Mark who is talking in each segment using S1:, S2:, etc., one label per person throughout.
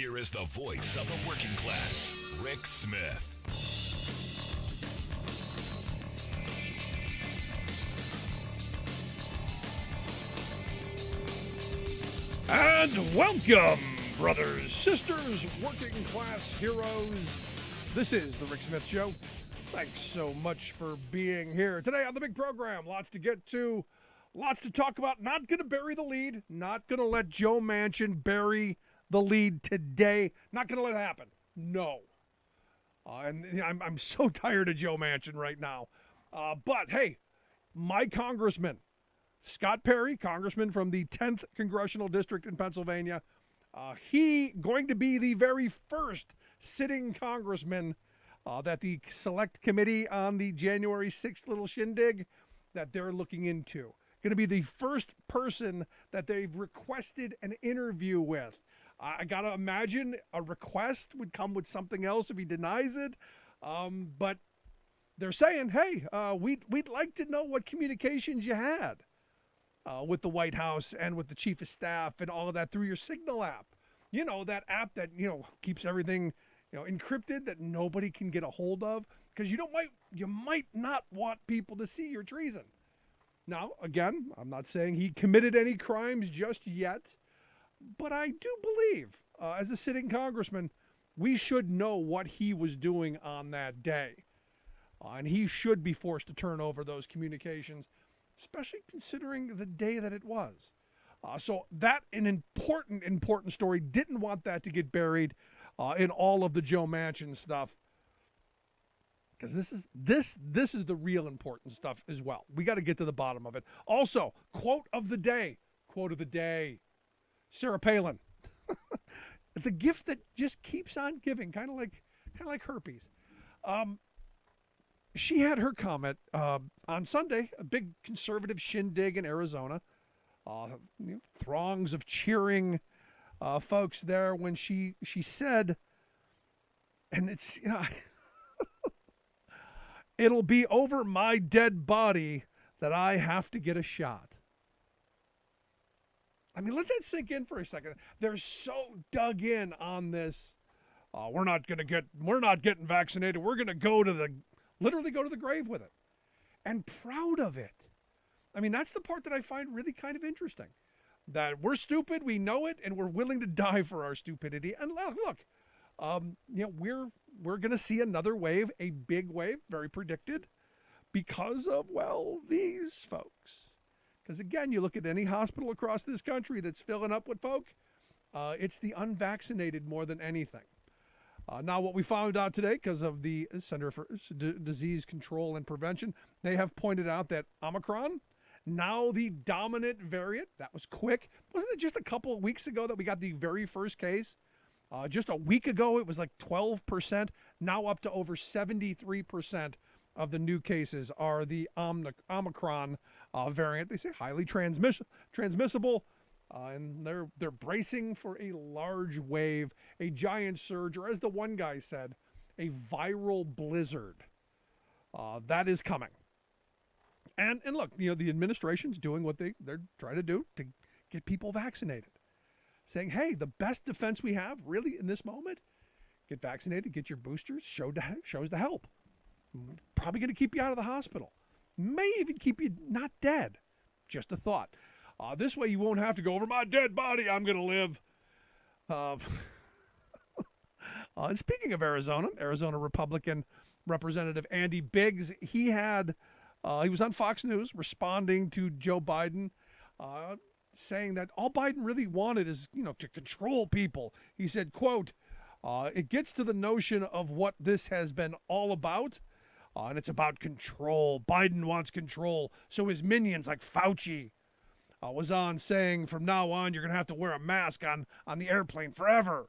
S1: Here is the voice of the working class, Rick Smith.
S2: And welcome, brothers, sisters, working class heroes. This is the Rick Smith Show. Thanks so much for being here today on the big program. Lots to get to, lots to talk about. Not going to bury the lead. Not going to let Joe Manchin bury the lead today. Not going to let it happen. No. And I'm so tired of Joe Manchin right now. But hey, my congressman, Scott Perry, congressman from the 10th Congressional District in Pennsylvania, he going to be the very first sitting congressman that the select committee on the January 6th little shindig that they're looking into. Going to be the first person that they've requested an interview with. I got to imagine a request would come with something else if he denies it. But they're saying, hey, we'd like to know what communications you had with the White House and with the chief of staff and all of that through your Signal app. You know, that app that, keeps everything, encrypted that nobody can get a hold of because you might not want people to see your treason. Now, again, I'm not saying he committed any crimes just yet, but I do believe as a sitting congressman, we should know what he was doing on that day. And he should be forced to turn over those communications, especially considering the day that it was. So that an important story. Didn't want that to get buried in all of the Joe Manchin stuff, because this is the real important stuff as well. We got to get to the bottom of it. Also, quote of the day, Sarah Palin, the gift that just keeps on giving, kind of like herpes. She had her comment on Sunday, a big conservative shindig in Arizona. Throngs of cheering folks there when she said, and it's, it'll be over my dead body that I have to get a shot. I mean, let that sink in for a second. They're so dug in on this. We're not getting vaccinated. We're going to literally go to the grave with it, and proud of it. I mean, that's the part that I find really kind of interesting, that we're stupid, we know it, and we're willing to die for our stupidity. And look, we're going to see another wave, a big wave, very predicted, because of, these folks. Because again, you look at any hospital across this country that's filling up with folk, it's the unvaccinated more than anything. Now, what we found out today, because of the Center for Disease Control and Prevention, they have pointed out that Omicron, now the dominant variant, that was quick. Wasn't it just a couple of weeks ago that we got the very first case? Just a week ago, it was like 12%. Now up to over 73% of the new cases are the Omicron variant. They say highly transmissible. And they're bracing for a large wave, a giant surge, or as the one guy said, a viral blizzard. That is coming. And look, the administration's doing what they're trying to do to get people vaccinated. Saying, hey, the best defense we have really in this moment, get vaccinated, get your boosters, shows the help. Probably going to keep you out of the hospital. May even keep you not dead. Just a thought. This way you won't have to go, over my dead body, I'm going to live. And speaking of Arizona Republican Representative Andy Biggs, he was on Fox News responding to Joe Biden, saying that all Biden really wanted is, to control people. He said, quote, it gets to the notion of what this has been all about, and it's about control. Biden wants control. So his minions like Fauci was on saying, from now on, you're going to have to wear a mask on the airplane forever.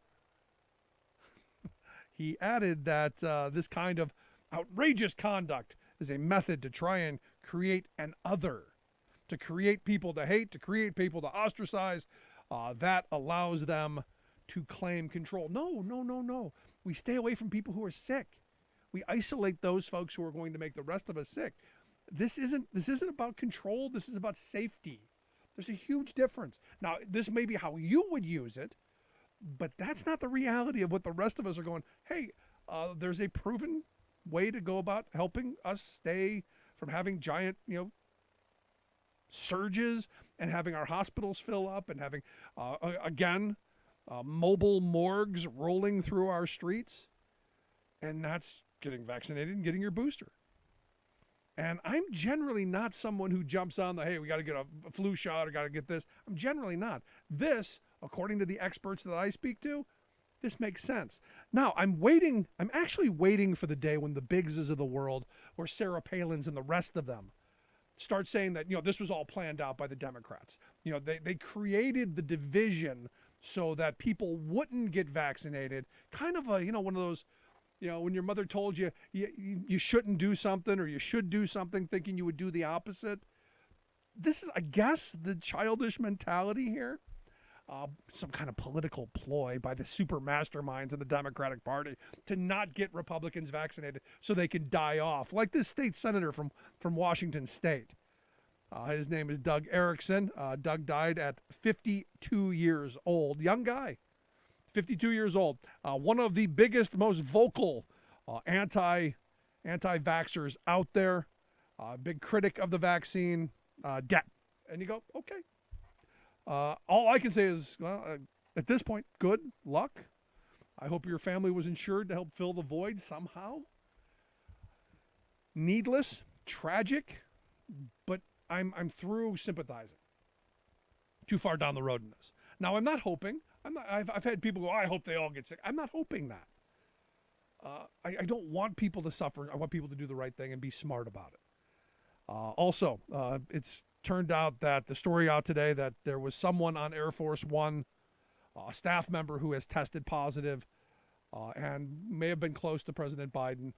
S2: He added that this kind of outrageous conduct is a method to try and create an other, to create people to hate, to create people to ostracize, that allows them to claim control. No. We stay away from people who are sick. We isolate those folks who are going to make the rest of us sick. This isn't about control. This is about safety. There's a huge difference. Now, this may be how you would use it, But that's not the reality of what the rest of us are going, hey, there's a proven way to go about helping us stay from having giant, surges and having our hospitals fill up and having, again, mobile morgues rolling through our streets. And that's getting vaccinated and getting your booster. And I'm generally not someone who jumps on the, hey, we got to get a flu shot or got to get this. I'm generally not. This, according to the experts that I speak to, this makes sense. Now, I'm actually waiting for the day when the Biggses of the world or Sarah Palin's and the rest of them start saying that, this was all planned out by the Democrats. They created the division so that people wouldn't get vaccinated. Kind of a, one of those, when your mother told you, you shouldn't do something or you should do something thinking you would do the opposite. This is, I guess, the childish mentality here. Some kind of political ploy by the super masterminds in the Democratic Party to not get Republicans vaccinated so they can die off. Like this state senator from Washington State. His name is Doug Erickson. Doug died at 52 years old. Young guy. 52 years old. One of the biggest, most vocal anti-vaxxers out there. Big critic of the vaccine. Debt. And you go, okay. All I can say is, at this point, good luck. I hope your family was insured to help fill the void somehow. Needless, tragic, but I'm through sympathizing. Too far down the road in this. Now, I'm not hoping. I've had people go, I hope they all get sick. I'm not hoping that. I don't want people to suffer. I want people to do the right thing and be smart about it. Also, it's turned out that the story out today that there was someone on Air Force One, a staff member who has tested positive and may have been close to President Biden.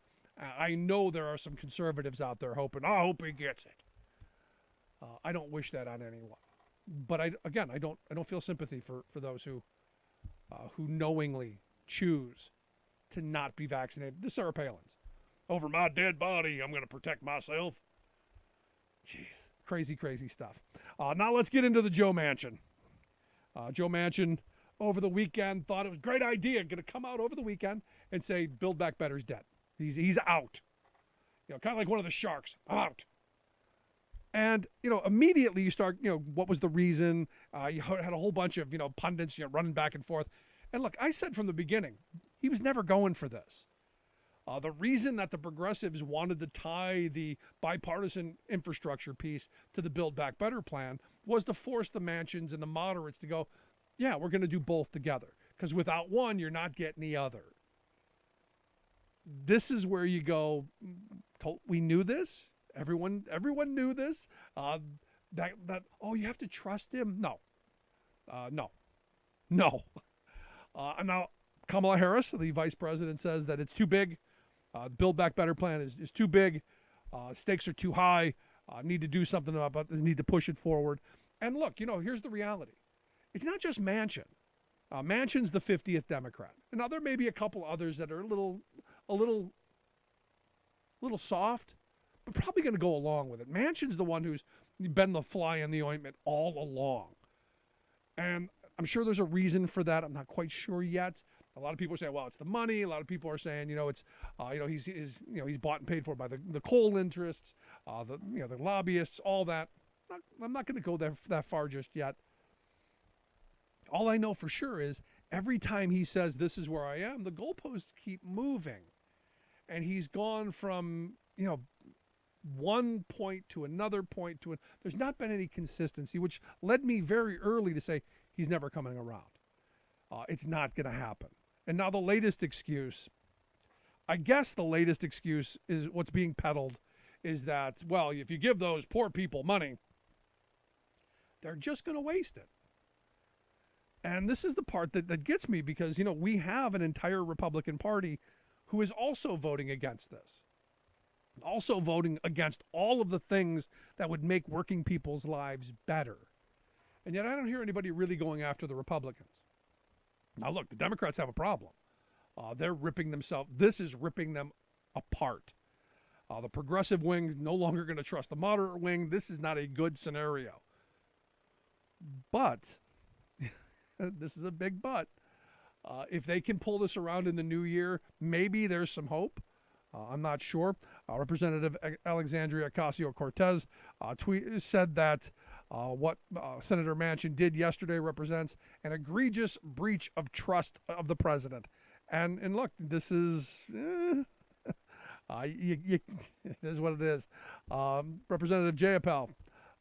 S2: I know there are some conservatives out there hoping, I hope he gets it. I don't wish that on anyone. But I don't feel sympathy for those who knowingly choose to not be vaccinated. The Sarah Palins. Over my dead body, I'm going to protect myself. Jeez. Crazy, crazy stuff. Now let's get into the Joe Manchin. Joe Manchin over the weekend thought it was a great idea, going to come out over the weekend and say Build Back Better's dead. He's out. Kind of like one of the sharks, out. And, immediately you start, what was the reason? You had a whole bunch of, pundits, running back and forth. And look, I said from the beginning, he was never going for this. The reason that the progressives wanted to tie the bipartisan infrastructure piece to the Build Back Better plan was to force the Manchins and the moderates to go, yeah, we're going to do both together. Because without one, you're not getting the other. This is where you go, we knew this. Everyone knew this. You have to trust him. No. And now Kamala Harris, the vice president, says that it's too big. Build Back Better plan is too big. Stakes are too high. Need to do something about this. Need to push it forward. And look, here's the reality. It's not just Manchin. Manchin's the 50th Democrat. And now there may be a couple others that are a little soft, but probably going to go along with it. Manchin's the one who's been the fly in the ointment all along. And I'm sure there's a reason for that. I'm not quite sure yet. A lot of people are saying, well, it's the money. A lot of people are saying, it's, he's bought and paid for by the coal interests, the lobbyists, all that. I'm not going to go that far just yet. All I know for sure is every time he says, this is where I am, the goalposts keep moving. And he's gone from, one point to another point there's not been any consistency, which led me very early to say he's never coming around. It's not going to happen. And now the latest excuse, I guess the latest excuse is what's being peddled is that, well, if you give those poor people money, they're just going to waste it. And this is the part that gets me because, we have an entire Republican Party who is also voting against this. Also voting against all of the things that would make working people's lives better. And yet I don't hear anybody really going after the Republicans. Now, look, the Democrats have a problem. They're ripping themselves. This is ripping them apart. The progressive wing's no longer going to trust the moderate wing. This is not a good scenario. But, this is a big but, If they can pull this around in the new year, maybe there's some hope. I'm not sure. Representative Alexandria Ocasio-Cortez said that what Senator Manchin did yesterday represents an egregious breach of trust of the president. And look, this is it is what it is. Representative Jayapal,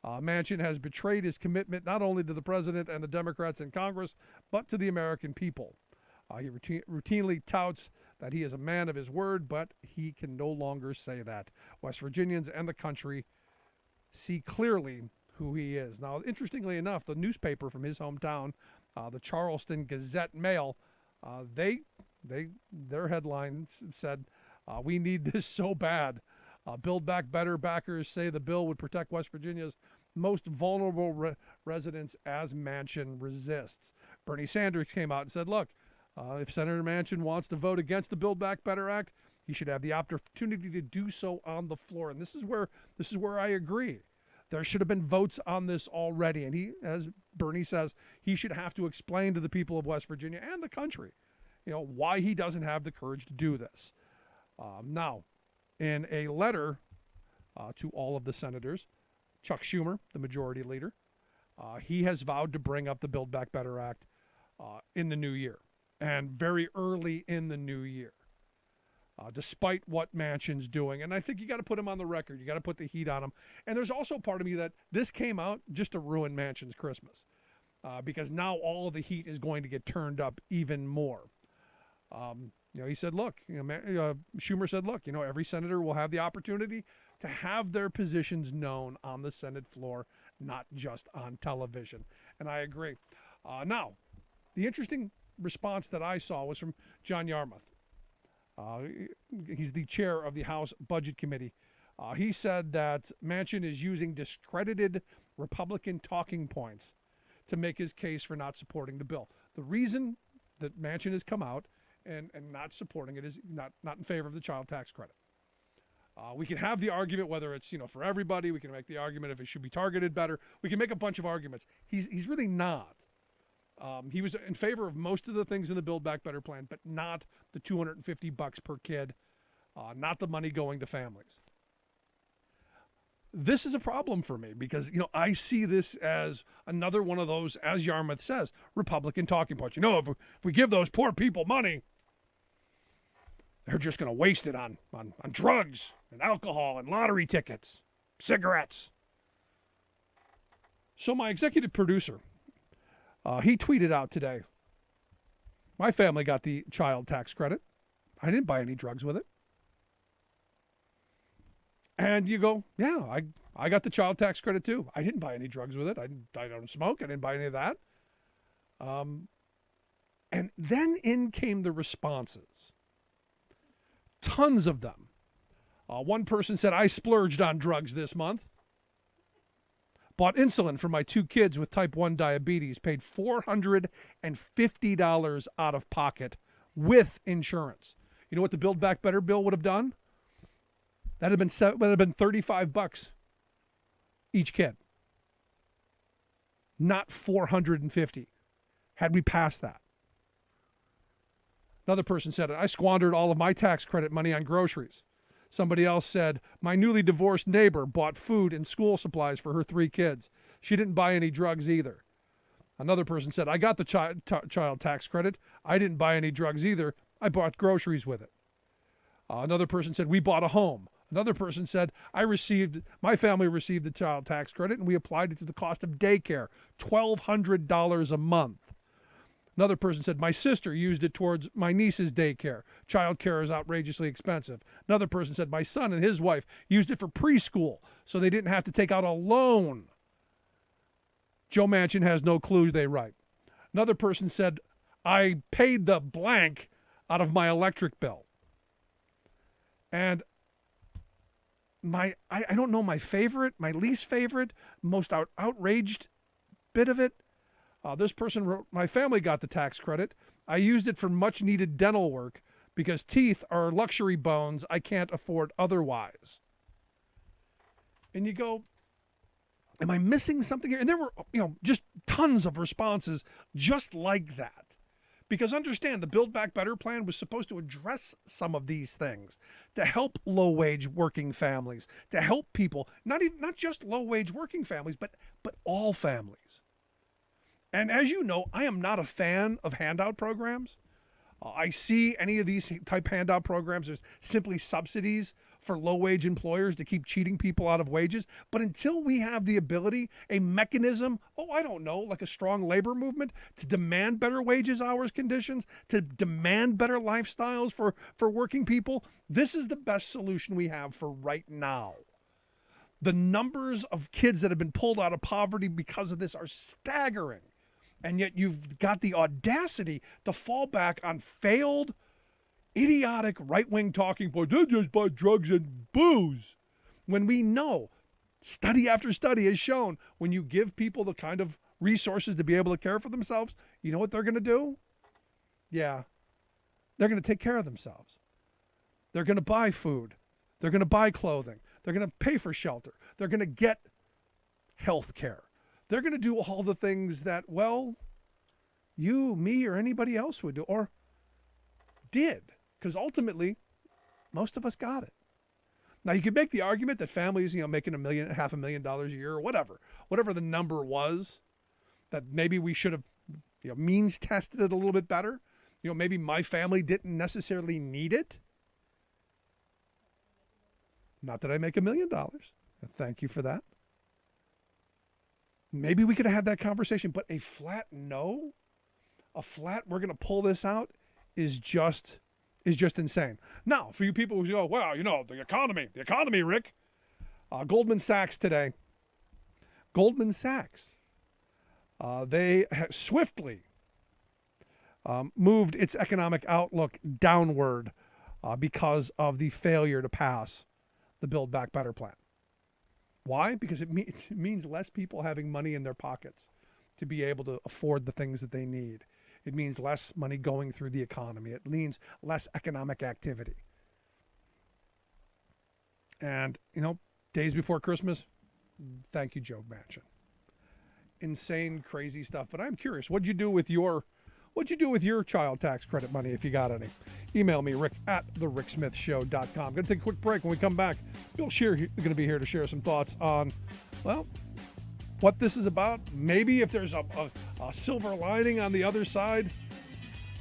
S2: Manchin has betrayed his commitment not only to the president and the Democrats in Congress, but to the American people. He routinely touts that he is a man of his word, but he can no longer say that. West Virginians and the country see clearly who he is. Now, interestingly enough, the newspaper from his hometown, the Charleston Gazette-Mail, their headline said, "We need this so bad. Build Back Better backers say the bill would protect West Virginia's most vulnerable residents as Manchin resists." Bernie Sanders came out and said, look, if Senator Manchin wants to vote against the Build Back Better Act, he should have the opportunity to do so on the floor. And this is where I agree. There should have been votes on this already. And he, as Bernie says, he should have to explain to the people of West Virginia and the country, why he doesn't have the courage to do this. Now, in a letter to all of the senators, Chuck Schumer, the majority leader, he has vowed to bring up the Build Back Better Act in the new year, and very early in the new year, despite what Manchin's doing. And I think you got to put him on the record. You got to put the heat on him. And there's also part of me that this came out just to ruin Manchin's Christmas, because now all of the heat is going to get turned up even more. He said, look, Schumer said, look, every senator will have the opportunity to have their positions known on the Senate floor, not just on television. And I agree. Now, the interesting response that I saw was from John Yarmuth. He's the chair of the House Budget Committee. He said that Manchin is using discredited Republican talking points to make his case for not supporting the bill. The reason that Manchin has come out and not supporting it is not in favor of the child tax credit. We can have the argument whether it's for everybody. We can make the argument if it should be targeted better. We can make a bunch of arguments. He's really not. He was in favor of most of the things in the Build Back Better plan, but not the $250 per kid, not the money going to families. This is a problem for me because, I see this as another one of those, as Yarmuth says, Republican talking points. If we give those poor people money, they're just going to waste it on drugs and alcohol and lottery tickets, cigarettes. So my executive producer, he tweeted out today, my family got the child tax credit. I didn't buy any drugs with it. And you go, yeah, I got the child tax credit too. I didn't buy any drugs with it. I don't smoke. I didn't buy any of that. And then in came the responses. Tons of them. One person said, I splurged on drugs this month. Bought insulin for my 2 kids with type 1 diabetes. Paid $450 out of pocket with insurance. You know what the Build Back Better bill would have done? That would have been $35 each kid. Not $450 had we passed that. Another person said, I squandered all of my tax credit money on groceries. Somebody else said, my newly divorced neighbor bought food and school supplies for her 3 kids. She didn't buy any drugs either. Another person said, I got the child tax credit. I didn't buy any drugs either. I bought groceries with it. Another person said, we bought a home. Another person said, my family received the child tax credit and we applied it to the cost of daycare, $1,200 a month. Another person said, my sister used it towards my niece's daycare. Child care is outrageously expensive. Another person said, my son and his wife used it for preschool so they didn't have to take out a loan. Joe Manchin has no clue, they write. Another person said, I paid the blank out of my electric bill. And I don't know my favorite, my least favorite, most outraged bit of it. This person wrote, my family got the tax credit. I used it for much needed dental work because teeth are luxury bones I can't afford otherwise. And you go, am I missing something here? And there were, just tons of responses just like that. Because understand, the Build Back Better plan was supposed to address some of these things, to help low-wage working families, to help people, not just low-wage working families, but all families. And as you know, I am not a fan of handout programs. I see any of these type handout programs as simply subsidies for low-wage employers to keep cheating people out of wages. But until we have the ability, a mechanism, I don't know, like a strong labor movement to demand better wages, hours, conditions, to demand better lifestyles for working people, this is the best solution we have for right now. The numbers of kids that have been pulled out of poverty because of this are staggering. And yet you've got the audacity to fall back on failed, idiotic right-wing talking points. They just buy drugs and booze. When we know, study after study has shown, when you give people the kind of resources to be able to care for themselves, you know what they're going to do? Yeah, they're going to take care of themselves. They're going to buy food. They're going to buy clothing. They're going to pay for shelter. They're going to get health care. They're going to do all the things that, well, you, me, or anybody else would do, or did, because ultimately, most of us got it. Now, you could make the argument that families, making $500,000 a year, or whatever the number was, that maybe we should have, means tested it a little bit better. Maybe my family didn't necessarily need it. Not that I make $1 million. Thank you for that. Maybe we could have had that conversation, but a flat no, we're going to pull this out is just insane. Now, for you people who go, well, the economy, Rick. Goldman Sachs today. Goldman Sachs, they swiftly moved its economic outlook downward because of the failure to pass the Build Back Better plan. Why? Because it means less people having money in their pockets to be able to afford the things that they need. It means less money going through the economy. It means less economic activity. And, days before Christmas, thank you, Joe Manchin. Insane, crazy stuff. But I'm curious, what'd you do with your child tax credit money if you got any? Email me, rick@thericksmithshow.com. I'm going to take a quick break. When we come back, Bill Scher is going to be here to share some thoughts on, what this is about. Maybe if there's a silver lining on the other side.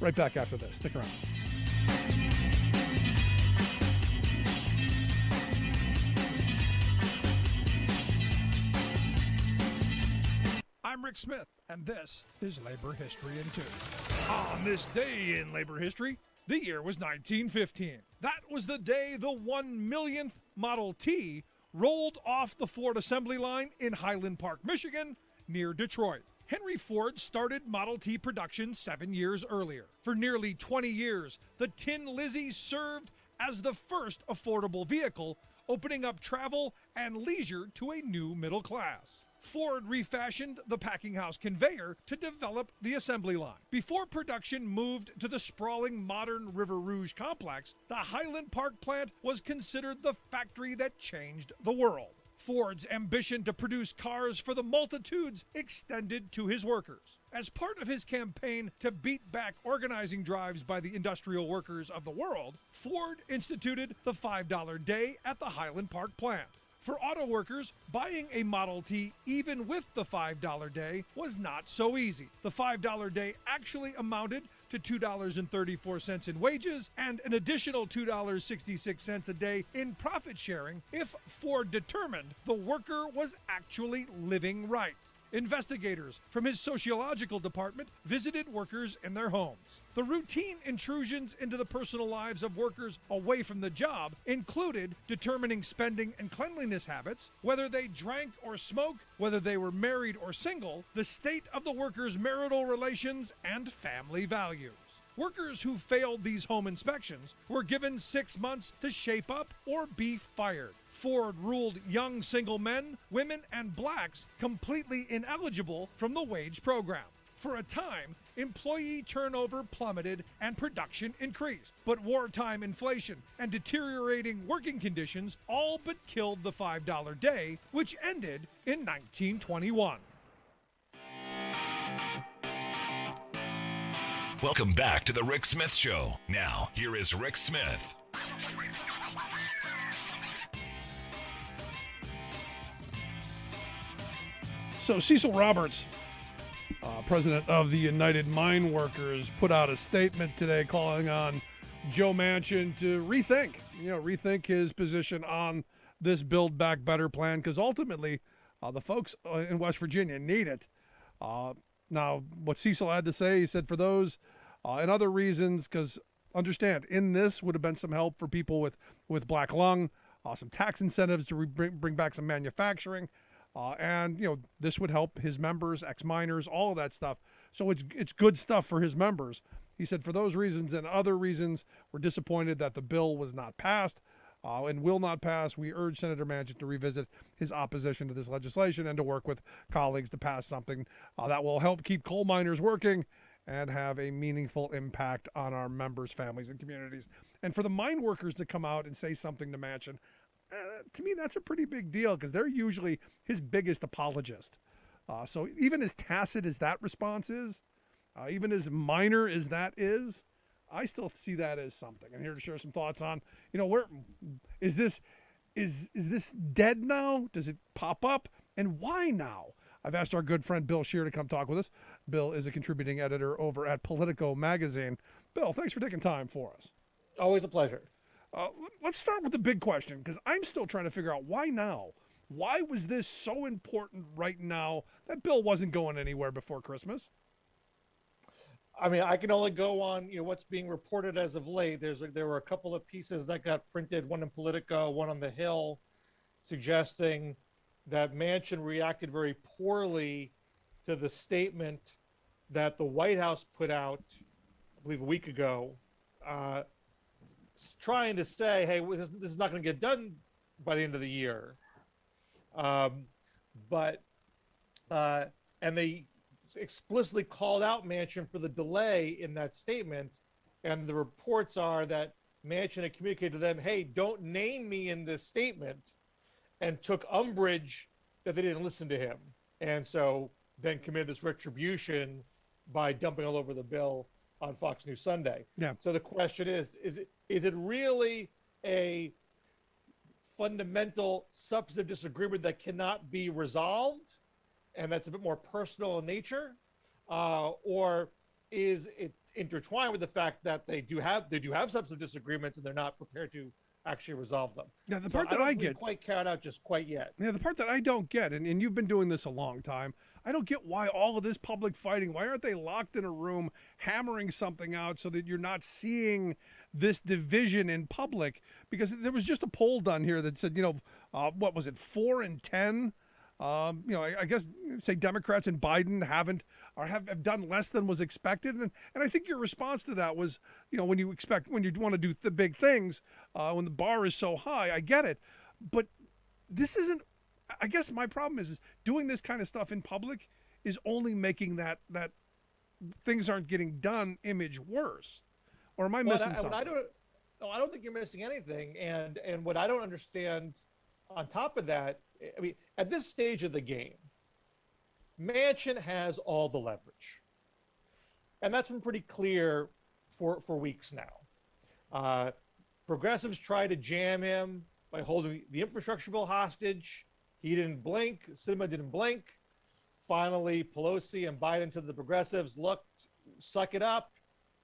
S2: Right back after this. Stick around. I'm Rick Smith, and this is Labor History in 2. On this day in labor history, the year was 1915. That was the day the 1,000,000th Model T rolled off the Ford assembly line in Highland Park, Michigan, near Detroit. Henry Ford started Model T production 7 years earlier. For nearly 20 years, the Tin Lizzie served as the first affordable vehicle, opening up travel and leisure to a new middle class. Ford refashioned the packing house conveyor to develop the assembly line. Before production moved to the sprawling modern River Rouge complex, the Highland Park plant was considered the factory that changed the world. Ford's ambition to produce cars for the multitudes extended to his workers. As part of his campaign to beat back organizing drives by the industrial workers of the world, Ford instituted the $5 day at the Highland Park plant. For auto workers, buying a Model T even with the $5 day was not so easy. The $5 day actually amounted to $2.34 in wages and an additional $2.66 a day in profit sharing if Ford determined the worker was actually living right. Investigators from his sociological department visited workers in their homes. The routine intrusions into the personal lives of workers away from the job included determining spending and cleanliness habits, whether they drank or smoked, whether they were married or single, the state of the workers' marital relations, and family values. Workers who failed these home inspections were given 6 months to shape up or be fired. Ford ruled young single men, women, and blacks completely ineligible from the wage program. For a time, employee turnover plummeted and production increased. But wartime inflation and deteriorating working conditions all but killed the $5 day, which ended in 1921.
S1: Welcome back to the Rick Smith Show. Now, here is Rick Smith.
S2: So Cecil Roberts, president of the United Mine Workers, put out a statement today calling on Joe Manchin to rethink his position on this Build Back Better plan, because ultimately the folks in West Virginia need it. Now, what Cecil had to say, he said for those and other reasons, because understand, in this would have been some help for people with black lung, some tax incentives to bring back some manufacturing, and this would help his members, ex-miners, all of that stuff. So it's good stuff for his members. He said for those reasons and other reasons, we're disappointed that the bill was not passed and will not pass. We urge Senator Manchin to revisit his opposition to this legislation and to work with colleagues to pass something that will help keep coal miners working and have a meaningful impact on our members, families, and communities. And for the mine workers to come out and say something to Manchin, to me, that's a pretty big deal, because they're usually his biggest apologist. So even as tacit as that response is, even as minor as that is, I still see that as something. I'm here to share some thoughts on, where is this dead now? Does it pop up? And why now? I've asked our good friend Bill Scher to come talk with us. Bill is a contributing editor over at Politico magazine. Bill, thanks for taking time for us.
S3: Always a pleasure.
S2: Let's start with the big question, because I'm still trying to figure out why now. Why was this so important right now? That bill wasn't going anywhere before Christmas.
S3: I mean, I can only go on what's being reported as of late. There were a couple of pieces that got printed, one in Politico, one on the Hill, suggesting that Manchin reacted very poorly to the statement that the White House put out, I believe a week ago, trying to say, hey, this is not going to get done by the end of the year. And they explicitly called out Manchin for the delay in that statement. And the reports are that Manchin had communicated to them, hey, don't name me in this statement, and took umbrage that they didn't listen to him. And so then committed this retribution by dumping all over the bill on Fox News Sunday.
S2: Yeah.
S3: So the question is it really a fundamental substantive disagreement that cannot be resolved, and that's a bit more personal in nature, or is it intertwined with the fact that they do have substantive disagreements and they're not prepared to actually resolve them?
S2: Yeah, the part that I get
S3: quite carried out just quite yet.
S2: Yeah, the part that I don't get, and you've been doing this a long time, I don't get why all of this public fighting. Why aren't they locked in a room hammering something out so that you're not seeing this division in public? Because there was just a poll done here that said, what was it, 4 in 10? I guess say Democrats and Biden have done less than was expected, and I think your response to that was, when you want to do the big things, when the bar is so high, I get it, but this isn't. I guess my problem is doing this kind of stuff in public is only making that things aren't getting done image worse. Or am I missing something?
S3: I don't think you're missing anything, and what I don't understand on top of that, I mean, at this stage of the game, Manchin has all the leverage. And that's been pretty clear for weeks now. Progressives try to jam him by holding the infrastructure bill hostage. He didn't blink. Sinema didn't blink. Finally, Pelosi and Biden said to the progressives, look, suck it up,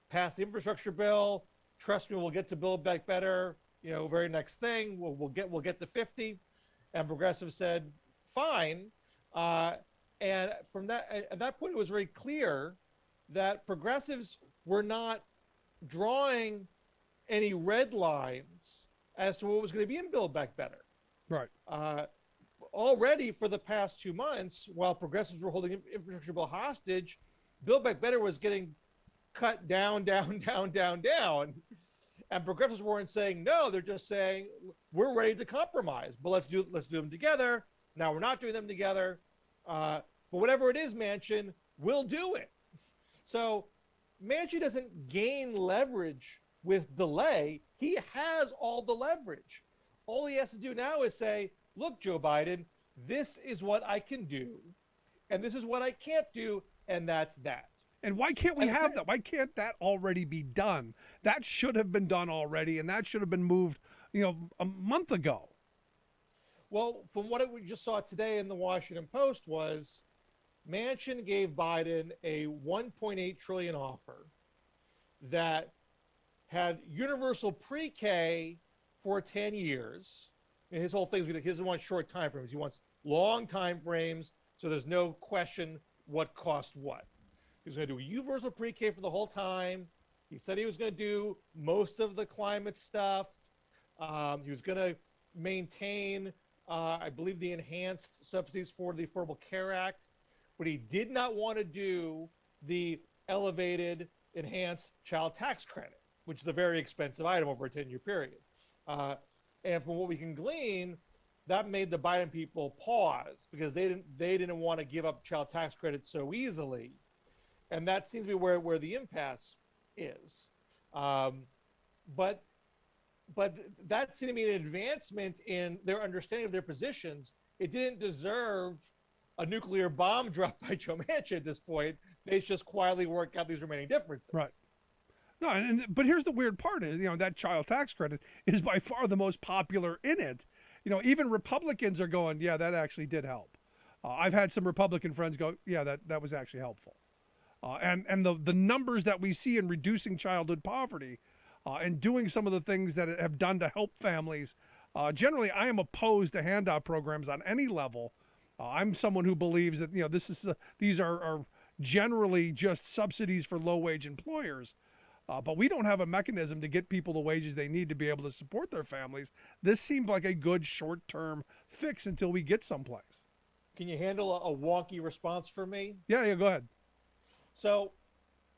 S3: pass the infrastructure bill. Trust me, we'll get to Build Back Better. Very next thing, we'll get the 50. And progressives said, fine. And from that, at that point, it was very clear that progressives were not drawing any red lines as to what was going to be in Build Back Better.
S2: Right.
S3: Already for the past 2 months, while progressives were holding infrastructure bill hostage, Build Back Better was getting cut down. And progressives weren't saying no, they're just saying we're ready to compromise, but let's do them together. Now we're not doing them together. But whatever it is, Manchin, we'll do it. So Manchin doesn't gain leverage with delay. He has all the leverage. All he has to do now is say, look, Joe Biden, this is what I can do, and this is what I can't do, and that's that.
S2: And why can't we have that? Why can't that already be done? That should have been done already, and that should have been moved, a month ago.
S3: Well, from what we just saw today in the Washington Post was Manchin gave Biden a $1.8 trillion offer that had universal pre-K for 10 years. And his whole thing is he doesn't want short time frames. He wants long time frames, so there's no question what cost what. He was going to do a universal pre-K for the whole time. He said he was going to do most of the climate stuff. He was going to maintain, I believe, the enhanced subsidies for the Affordable Care Act, but he did not want to do the elevated enhanced child tax credit, which is a very expensive item over a 10-year period. And from what we can glean, that made the Biden people pause because they didn't want to give up child tax credit so easily. And that seems to be where the impasse is. But that seemed to be an advancement in their understanding of their positions. It didn't deserve a nuclear bomb dropped by Joe Manchin at this point. They just quietly work out these remaining differences.
S2: Right. No, but here's the weird part is, that child tax credit is by far the most popular in it. Even Republicans are going, yeah, that actually did help. I've had some Republican friends go, yeah, that was actually helpful. And the numbers that we see in reducing childhood poverty and doing some of the things that it have done to help families, generally I am opposed to handout programs on any level. I'm someone who believes that these are generally just subsidies for low-wage employers, but we don't have a mechanism to get people the wages they need to be able to support their families. This seemed like a good short-term fix until we get someplace.
S3: Can you handle a wonky response for me?
S2: Yeah, go ahead.
S3: So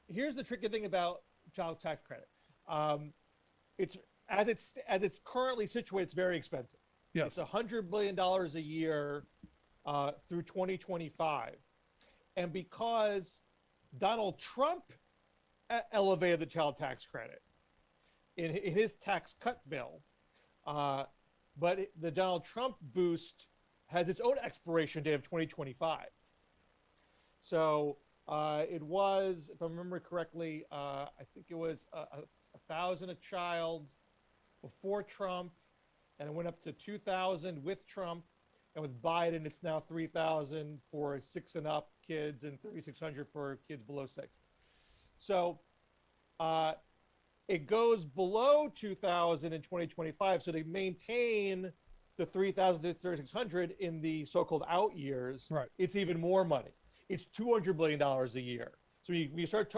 S3: here's the tricky thing about child tax credit. It's as it's currently situated, it's very expensive.
S2: Yes.
S3: It's $100 billion a year through 2025. And because Donald Trump elevated the child tax credit in his tax cut bill, but the Donald Trump boost has its own expiration date of 2025. So it was, if I remember correctly, I think it was $1,000 a child before Trump, and it went up to $2,000 with Trump, and with Biden, it's now $3,000 for 6 and up kids and $3,600 for kids below 6. So it goes below $2,000 in 2025. So they maintain the $3,000 to $3,600 in the so-called out years.
S2: Right.
S3: It's even more money. It's $200 billion a year. So you start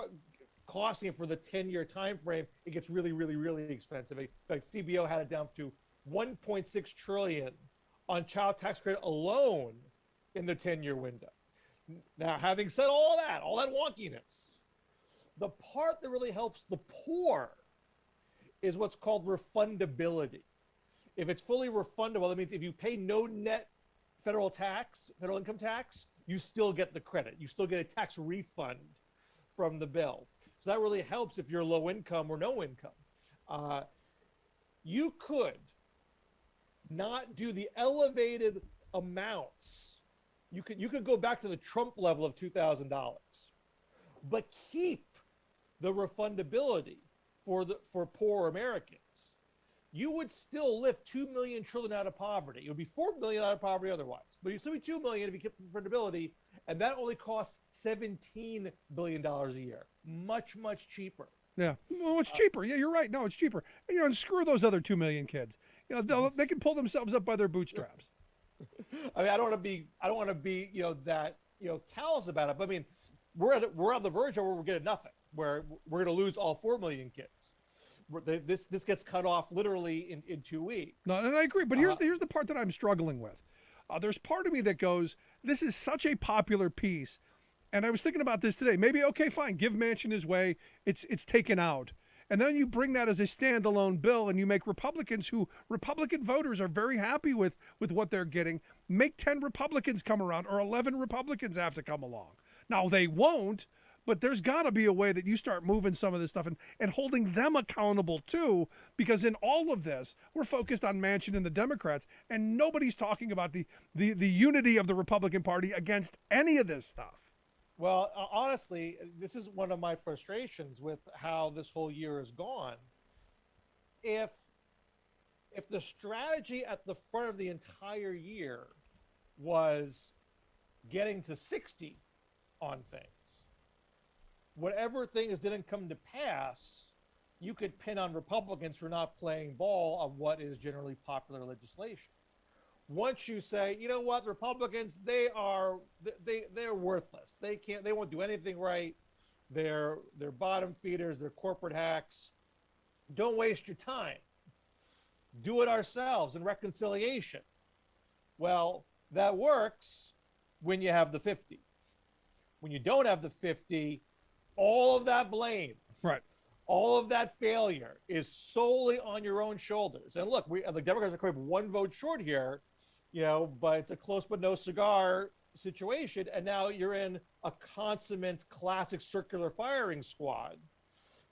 S3: costing it for the 10-year time frame, it gets really, really, really expensive. In fact, CBO had it down to $1.6 trillion on child tax credit alone in the 10-year window. Now, having said all that wonkiness, the part that really helps the poor is what's called refundability. If it's fully refundable, that means if you pay no net federal income tax, you still get the credit. You still get a tax refund from the bill. So that really helps if you're low income or no income. You could not do the elevated amounts. You could go back to the Trump level of $2,000, but keep the refundability for poor Americans. You would still lift 2 million children out of poverty. It would be 4 million out of poverty otherwise, but you'd still be 2 million if you kept refundability, and that only costs $17 billion a year. Much, much cheaper.
S2: Yeah, well, it's cheaper. Yeah, you're right. No, it's cheaper. And screw those other 2 million kids. They can pull themselves up by their bootstraps.
S3: I mean, I don't want to be, that, callous about it. But I mean, we're on the verge of where we're getting nothing, where we're going to lose all 4 million kids. This gets cut off literally in 2 weeks.
S2: No, and I agree. But here's the part that I'm struggling with. There's part of me that goes, this is such a popular piece. And I was thinking about this today. Maybe, okay, fine, give Manchin his way. It's taken out. And then you bring that as a standalone bill and you make Republican voters are very happy with what they're getting. Make 10 Republicans come around or 11 Republicans have to come along. Now, they won't, but there's got to be a way that you start moving some of this stuff and holding them accountable too, because in all of this, we're focused on Manchin and the Democrats, and nobody's talking about the unity of the Republican Party against any of this stuff.
S3: Well, honestly, this is one of my frustrations with how this whole year has gone. If the strategy at the front of the entire year was getting to 60 on things, whatever things didn't come to pass, you could pin on Republicans for not playing ball on what is generally popular legislation. Once you say, you know what, the Republicans, they're worthless. They won't do anything right. They're bottom feeders, they're corporate hacks. Don't waste your time. Do it ourselves in reconciliation. Well, that works when you have the 50. When you don't have the 50, all of that blame,
S2: Right.
S3: all of that failure is solely on your own shoulders. And look, the Democrats are quite one vote short here, but it's a close but no cigar situation. And now you're in a consummate classic circular firing squad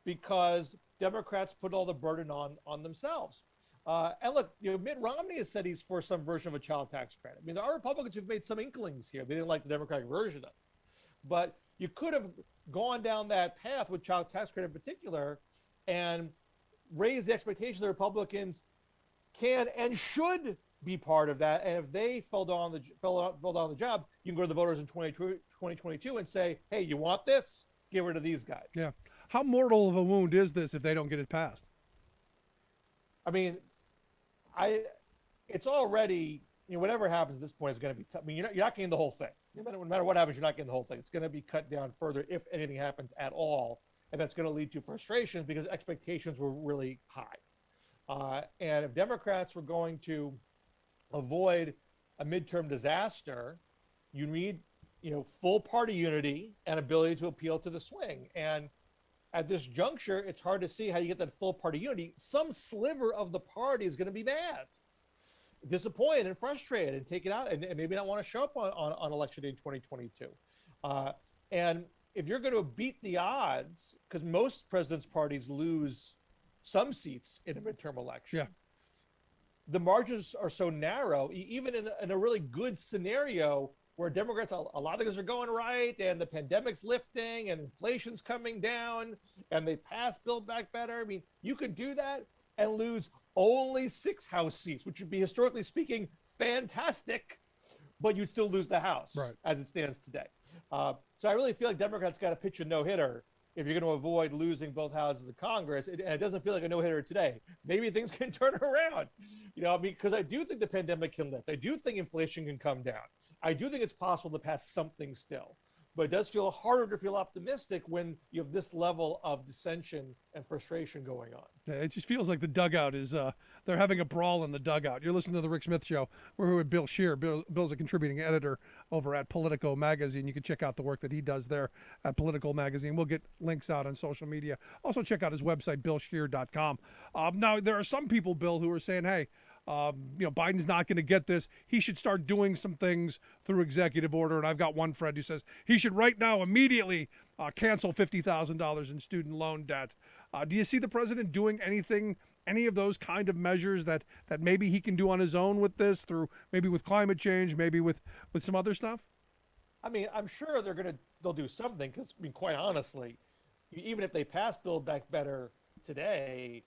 S3: because Democrats put all the burden on themselves. And look, Mitt Romney has said he's for some version of a child tax credit. I mean, there are Republicans who've made some inklings here. They didn't like the Democratic version of it. But you could have gone down that path with child tax credit in particular and raised the expectation that Republicans can and should be part of that. And if they fell down the job, you can go to the voters in 2022 and say, hey, you want this? Get rid of these guys.
S2: Yeah. How mortal of a wound is this if they don't get it passed?
S3: I mean, it's already, whatever happens at this point is going to be tough. I mean, you're not getting the whole thing. No matter what happens, you're not getting the whole thing. It's going to be cut down further if anything happens at all. And that's going to lead to frustrations because expectations were really high. And if Democrats were going to avoid a midterm disaster, you need, full party unity and ability to appeal to the swing. And at this juncture, it's hard to see how you get that full party unity. Some sliver of the party is going to be mad, disappointed and frustrated and take it out and maybe not want to show up on election day in 2022. And if you're going to beat the odds, because most president's parties lose some seats in a midterm election,
S2: yeah,
S3: the margins are so narrow, even in a really good scenario where Democrats, a lot of things are going right and the pandemic's lifting and inflation's coming down and they pass Build Back Better. I mean, you could do that and lose only 6 House seats, which would be, historically speaking, fantastic, but you'd still lose the House as it stands today. So I really feel like Democrats got to pitch a no-hitter if you're going to avoid losing both houses of Congress. And it doesn't feel like a no-hitter today. Maybe things can turn around, because I do think the pandemic can lift. I do think inflation can come down. I do think it's possible to pass something still. But it does feel harder to feel optimistic when you have this level of dissension and frustration going on.
S2: Yeah, it just feels like the dugout is, they're having a brawl in the dugout. You're listening to The Rick Smith Show. We're here with Bill Scher. Bill's a contributing editor over at Politico magazine. You can check out the work that he does there at Politico magazine. We'll get links out on social media. Also check out his website, billscher.com. Now, there are some people, Bill, who are saying, hey, Biden's not going to get this. He should start doing some things through executive order. And I've got one friend who says he should right now immediately cancel $50,000 in student loan debt. Do you see the president doing any of those kind of measures that maybe he can do on his own with this, through maybe with climate change, maybe with some other stuff?
S3: I mean, I'm sure they'll do something because, quite honestly, even if they pass Build Back Better today,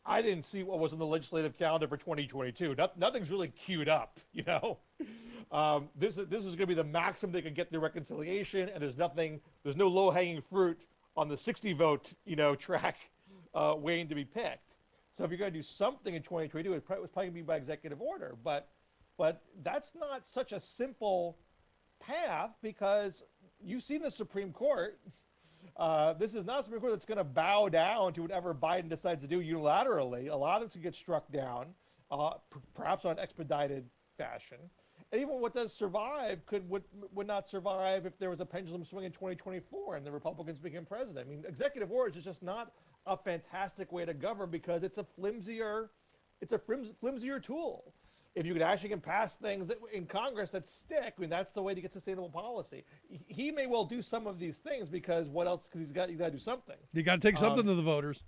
S3: I didn't see what was on the legislative calendar for 2022. Nothing's really queued up, This is going to be the maximum they can get through reconciliation, and there's no low-hanging fruit on the 60 vote, track waiting to be picked. So if you're going to do something in 2022, it was probably going to be by executive order. But that's not such a simple path because you've seen the Supreme Court. This is not a Supreme Court that's going to bow down to whatever Biden decides to do unilaterally. A lot of this could get struck down, perhaps on expedited fashion. And even what does survive would not survive if there was a pendulum swing in 2024 and the Republicans became president. I mean, executive orders is just not a fantastic way to govern because it's a flimsier tool. If you can pass things in Congress that stick, that's the way to get sustainable policy. He may well do some of these things because what else? Because you got to do something.
S2: You got to take something to the voters.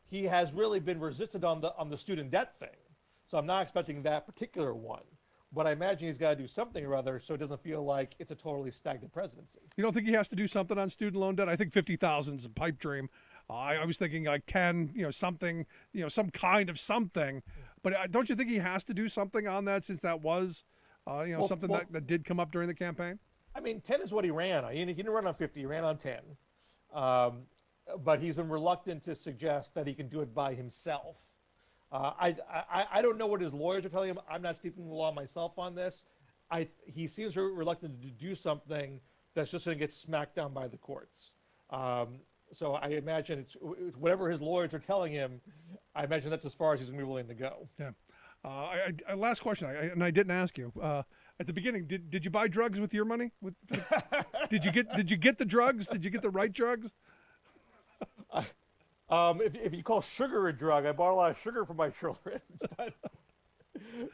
S3: He has really been resistant on the student debt thing, so I'm not expecting that particular one. But I imagine he's got to do something or other so it doesn't feel like it's a totally stagnant presidency.
S2: You don't think he has to do something on student loan debt? I think 50,000 is a pipe dream. I was thinking like 10, something, some kind of something. But don't you think he has to do something on that, since that was, something that did come up during the campaign?
S3: I mean, 10 is what he ran on. He didn't run on 50. He ran on 10. But he's been reluctant to suggest that he can do it by himself. I don't know what his lawyers are telling him. I'm not steeped in the law myself on this. He seems reluctant to do something that's just going to get smacked down by the courts. So I imagine it's whatever his lawyers are telling him. I imagine that's as far as he's going to be willing to go.
S2: Yeah. Last question, and I didn't ask you at the beginning. Did you buy drugs with your money? Did you get the drugs? Did you get the right drugs?
S3: If you call sugar a drug, I bought a lot of sugar for my children,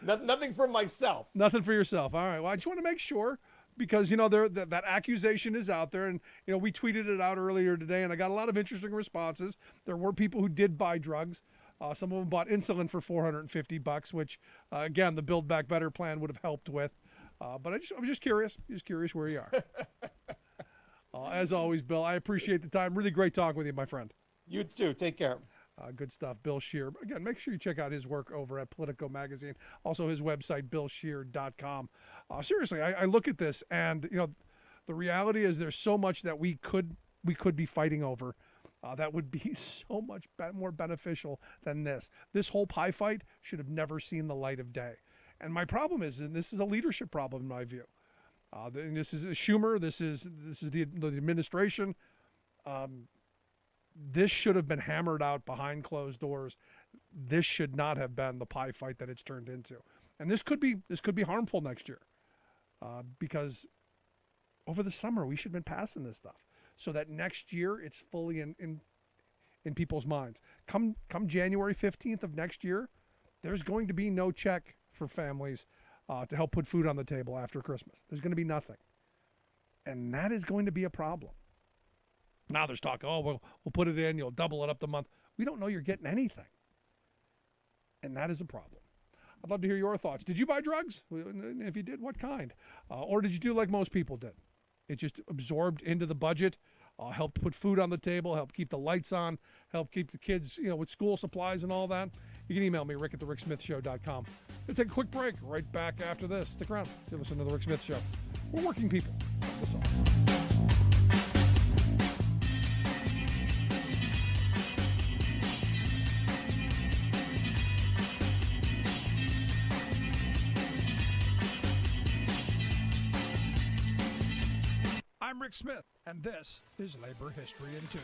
S3: but nothing for myself.
S2: Nothing for yourself. All right. Well, I just want to make sure, because that accusation is out there, and we tweeted it out earlier today, and I got a lot of interesting responses. There were people who did buy drugs. Some of them bought insulin for $450, which again, the Build Back Better plan would have helped with. But I'm just curious where you are. As always, Bill, I appreciate the time. Really great talking with you, my friend.
S3: You too. Take care.
S2: Good stuff. Bill Scher. Again, make sure you check out his work over at Politico magazine. Also his website, billscher.com. Seriously, I look at this, and the reality is there's so much that we could be fighting over that would be so much more beneficial than this. This whole pie fight should have never seen the light of day. And my problem is, and this is a leadership problem in my view. This is Schumer. This is the administration. This should have been hammered out behind closed doors. This should not have been the pie fight that it's turned into. And this could be harmful next year, because over the summer we should have been passing this stuff so that next year it's fully in people's minds. Come January 15th of next year, there's going to be no check for families to help put food on the table after Christmas. There's going to be nothing, and that is going to be a problem. Now there's talk, we'll put it in, you'll double it up the month. We don't know you're getting anything. And that is a problem. I'd love to hear your thoughts. Did you buy drugs? If you did, what kind? Or did you do like most people did? It just absorbed into the budget, helped put food on the table, helped keep the lights on, helped keep the kids, with school supplies and all that. You can email me, rick@thericksmithshow.com. We'll take a quick break. Right back after this. Stick around. You listen to The Rick Smith Show. We're working people. That's all. I'm Rick Smith, and this is Labor History in 2.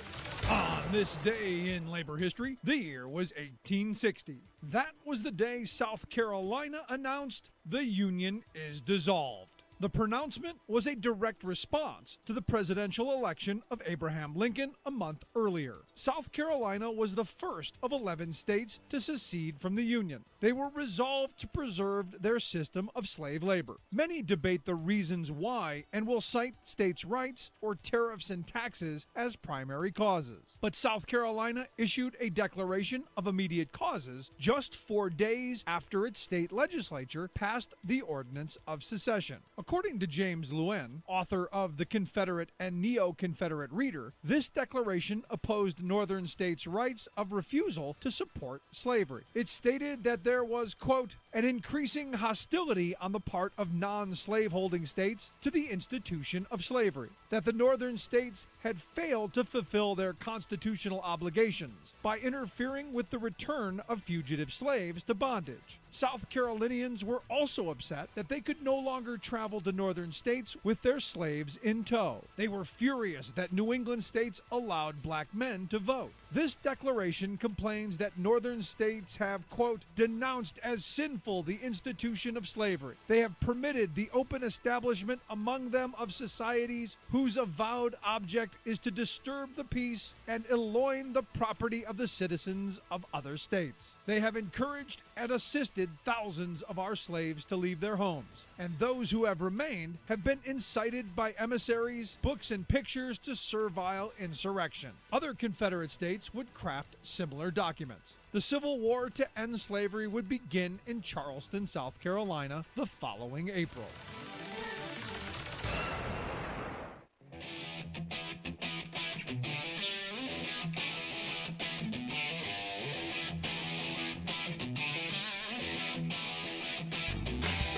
S2: On this day in labor history, the year was 1860. That was the day South Carolina announced the Union is dissolved. The pronouncement was a direct response to the presidential election of Abraham Lincoln a month earlier. South Carolina was the first of 11 states to secede from the Union. They were resolved to preserve their system of slave labor. Many debate the reasons why and will cite states' rights or tariffs and taxes as primary causes. But South Carolina issued a declaration of immediate causes just 4 days after its state legislature passed the Ordinance of Secession. According to James Lewin, author of The Confederate and Neo-Confederate Reader, this declaration opposed Northern states' rights of refusal to support slavery. It stated that there was, quote, an increasing hostility on the part of non-slaveholding states to the institution of slavery, that the Northern states had failed to fulfill their constitutional obligations by interfering with the return of fugitive slaves to bondage. South Carolinians were also upset that they could no longer travel to Northern states with their slaves in tow. They were furious that New England states allowed black men to vote. This declaration complains that Northern states have, quote, denounced as sinful the institution of slavery. They have permitted the open establishment among them of societies whose avowed object is to disturb the peace and elloign the property of the citizens of other states. They have encouraged and assisted thousands of our slaves to leave their homes, and those who have remained have been incited by emissaries, books, and pictures to servile insurrection. Other Confederate states would craft similar documents. The Civil War to end slavery would begin in Charleston, South Carolina, the following April.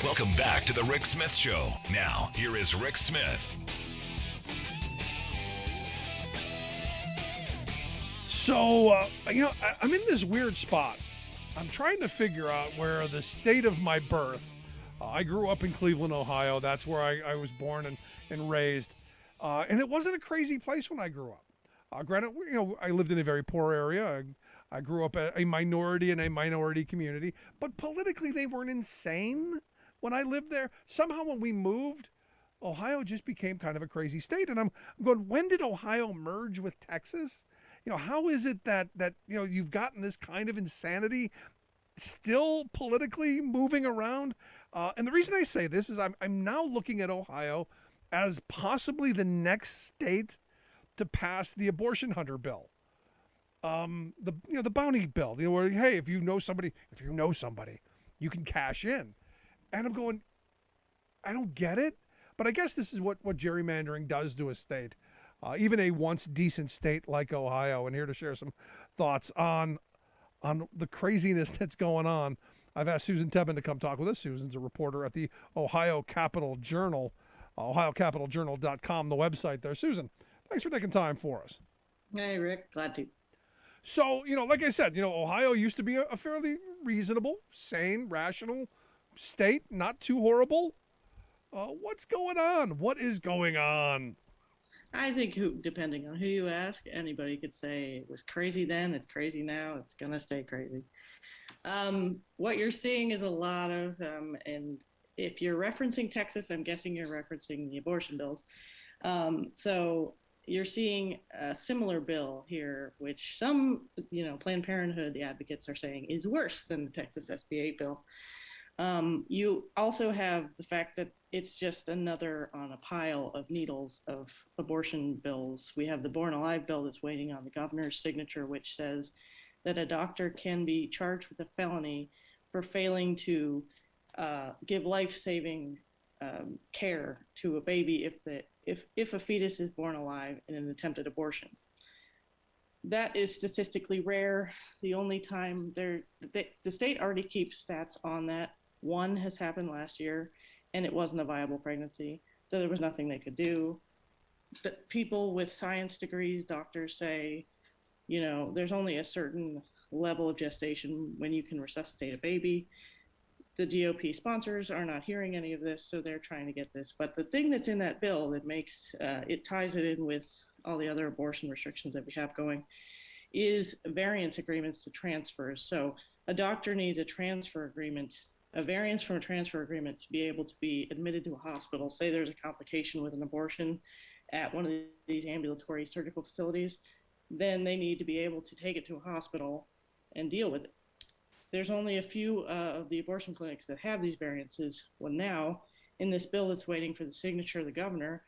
S1: Welcome back to the Rick Smith Show. Now, here is Rick Smith.
S2: So, I'm in this weird spot. I'm trying to figure out where the state of my birth. I grew up in Cleveland, Ohio. That's where I was born and raised. And it wasn't a crazy place when I grew up. Granted, I lived in a very poor area. I grew up a minority in a minority community. But politically, they weren't insane when I lived there. Somehow when we moved, Ohio just became kind of a crazy state. And I'm going, when did Ohio merge with Texas? How is it that you've gotten this kind of insanity still politically moving around? And the reason I say this is I'm now looking at Ohio as possibly the next state to pass the abortion hunter bill. The bounty bill, where, hey, if you know somebody, you can cash in. And I'm going, I don't get it. But I guess this is what gerrymandering does to a state. Even a once decent state like Ohio. And here to share some thoughts on the craziness that's going on, I've asked Susan Tebben to come talk with us. Susan's a reporter at the Ohio Capital Journal, ohiocapitaljournal.com, the website there. Susan, thanks for taking time for us.
S4: Hey, Rick, glad to.
S2: So, like I said, Ohio used to be a fairly reasonable, sane, rational state, not too horrible. What's going on? What is going on?
S4: I think depending on who you ask, anybody could say it was crazy then, it's crazy now, it's going to stay crazy. What you're seeing is a lot of, and if you're referencing Texas, I'm guessing you're referencing the abortion bills. So you're seeing a similar bill here, which some, Planned Parenthood, the advocates are saying is worse than the Texas SB 8 bill. You also have the fact that it's just another on a pile of needles of abortion bills. We have the Born Alive bill that's waiting on the governor's signature, which says that a doctor can be charged with a felony for failing to give life-saving care to a baby if a fetus is born alive in an attempted abortion. That is statistically rare. The only time the state already keeps stats on that. One has happened last year, and it wasn't a viable pregnancy, so there was nothing they could do. But people with science degrees, doctors say, there's only a certain level of gestation when you can resuscitate a baby. The GOP sponsors are not hearing any of this, so they're trying to get this. But the thing that's in that bill that makes it ties it in with all the other abortion restrictions that we have going is variance agreements to transfers. So a doctor needs a transfer agreement, a variance from a transfer agreement to be able to be admitted to a hospital. Say there's a complication with an abortion at one of these ambulatory surgical facilities, then they need to be able to take it to a hospital and deal with it. There's only a few of the abortion clinics that have these variances. Well, now in this bill that's waiting for the signature of the governor,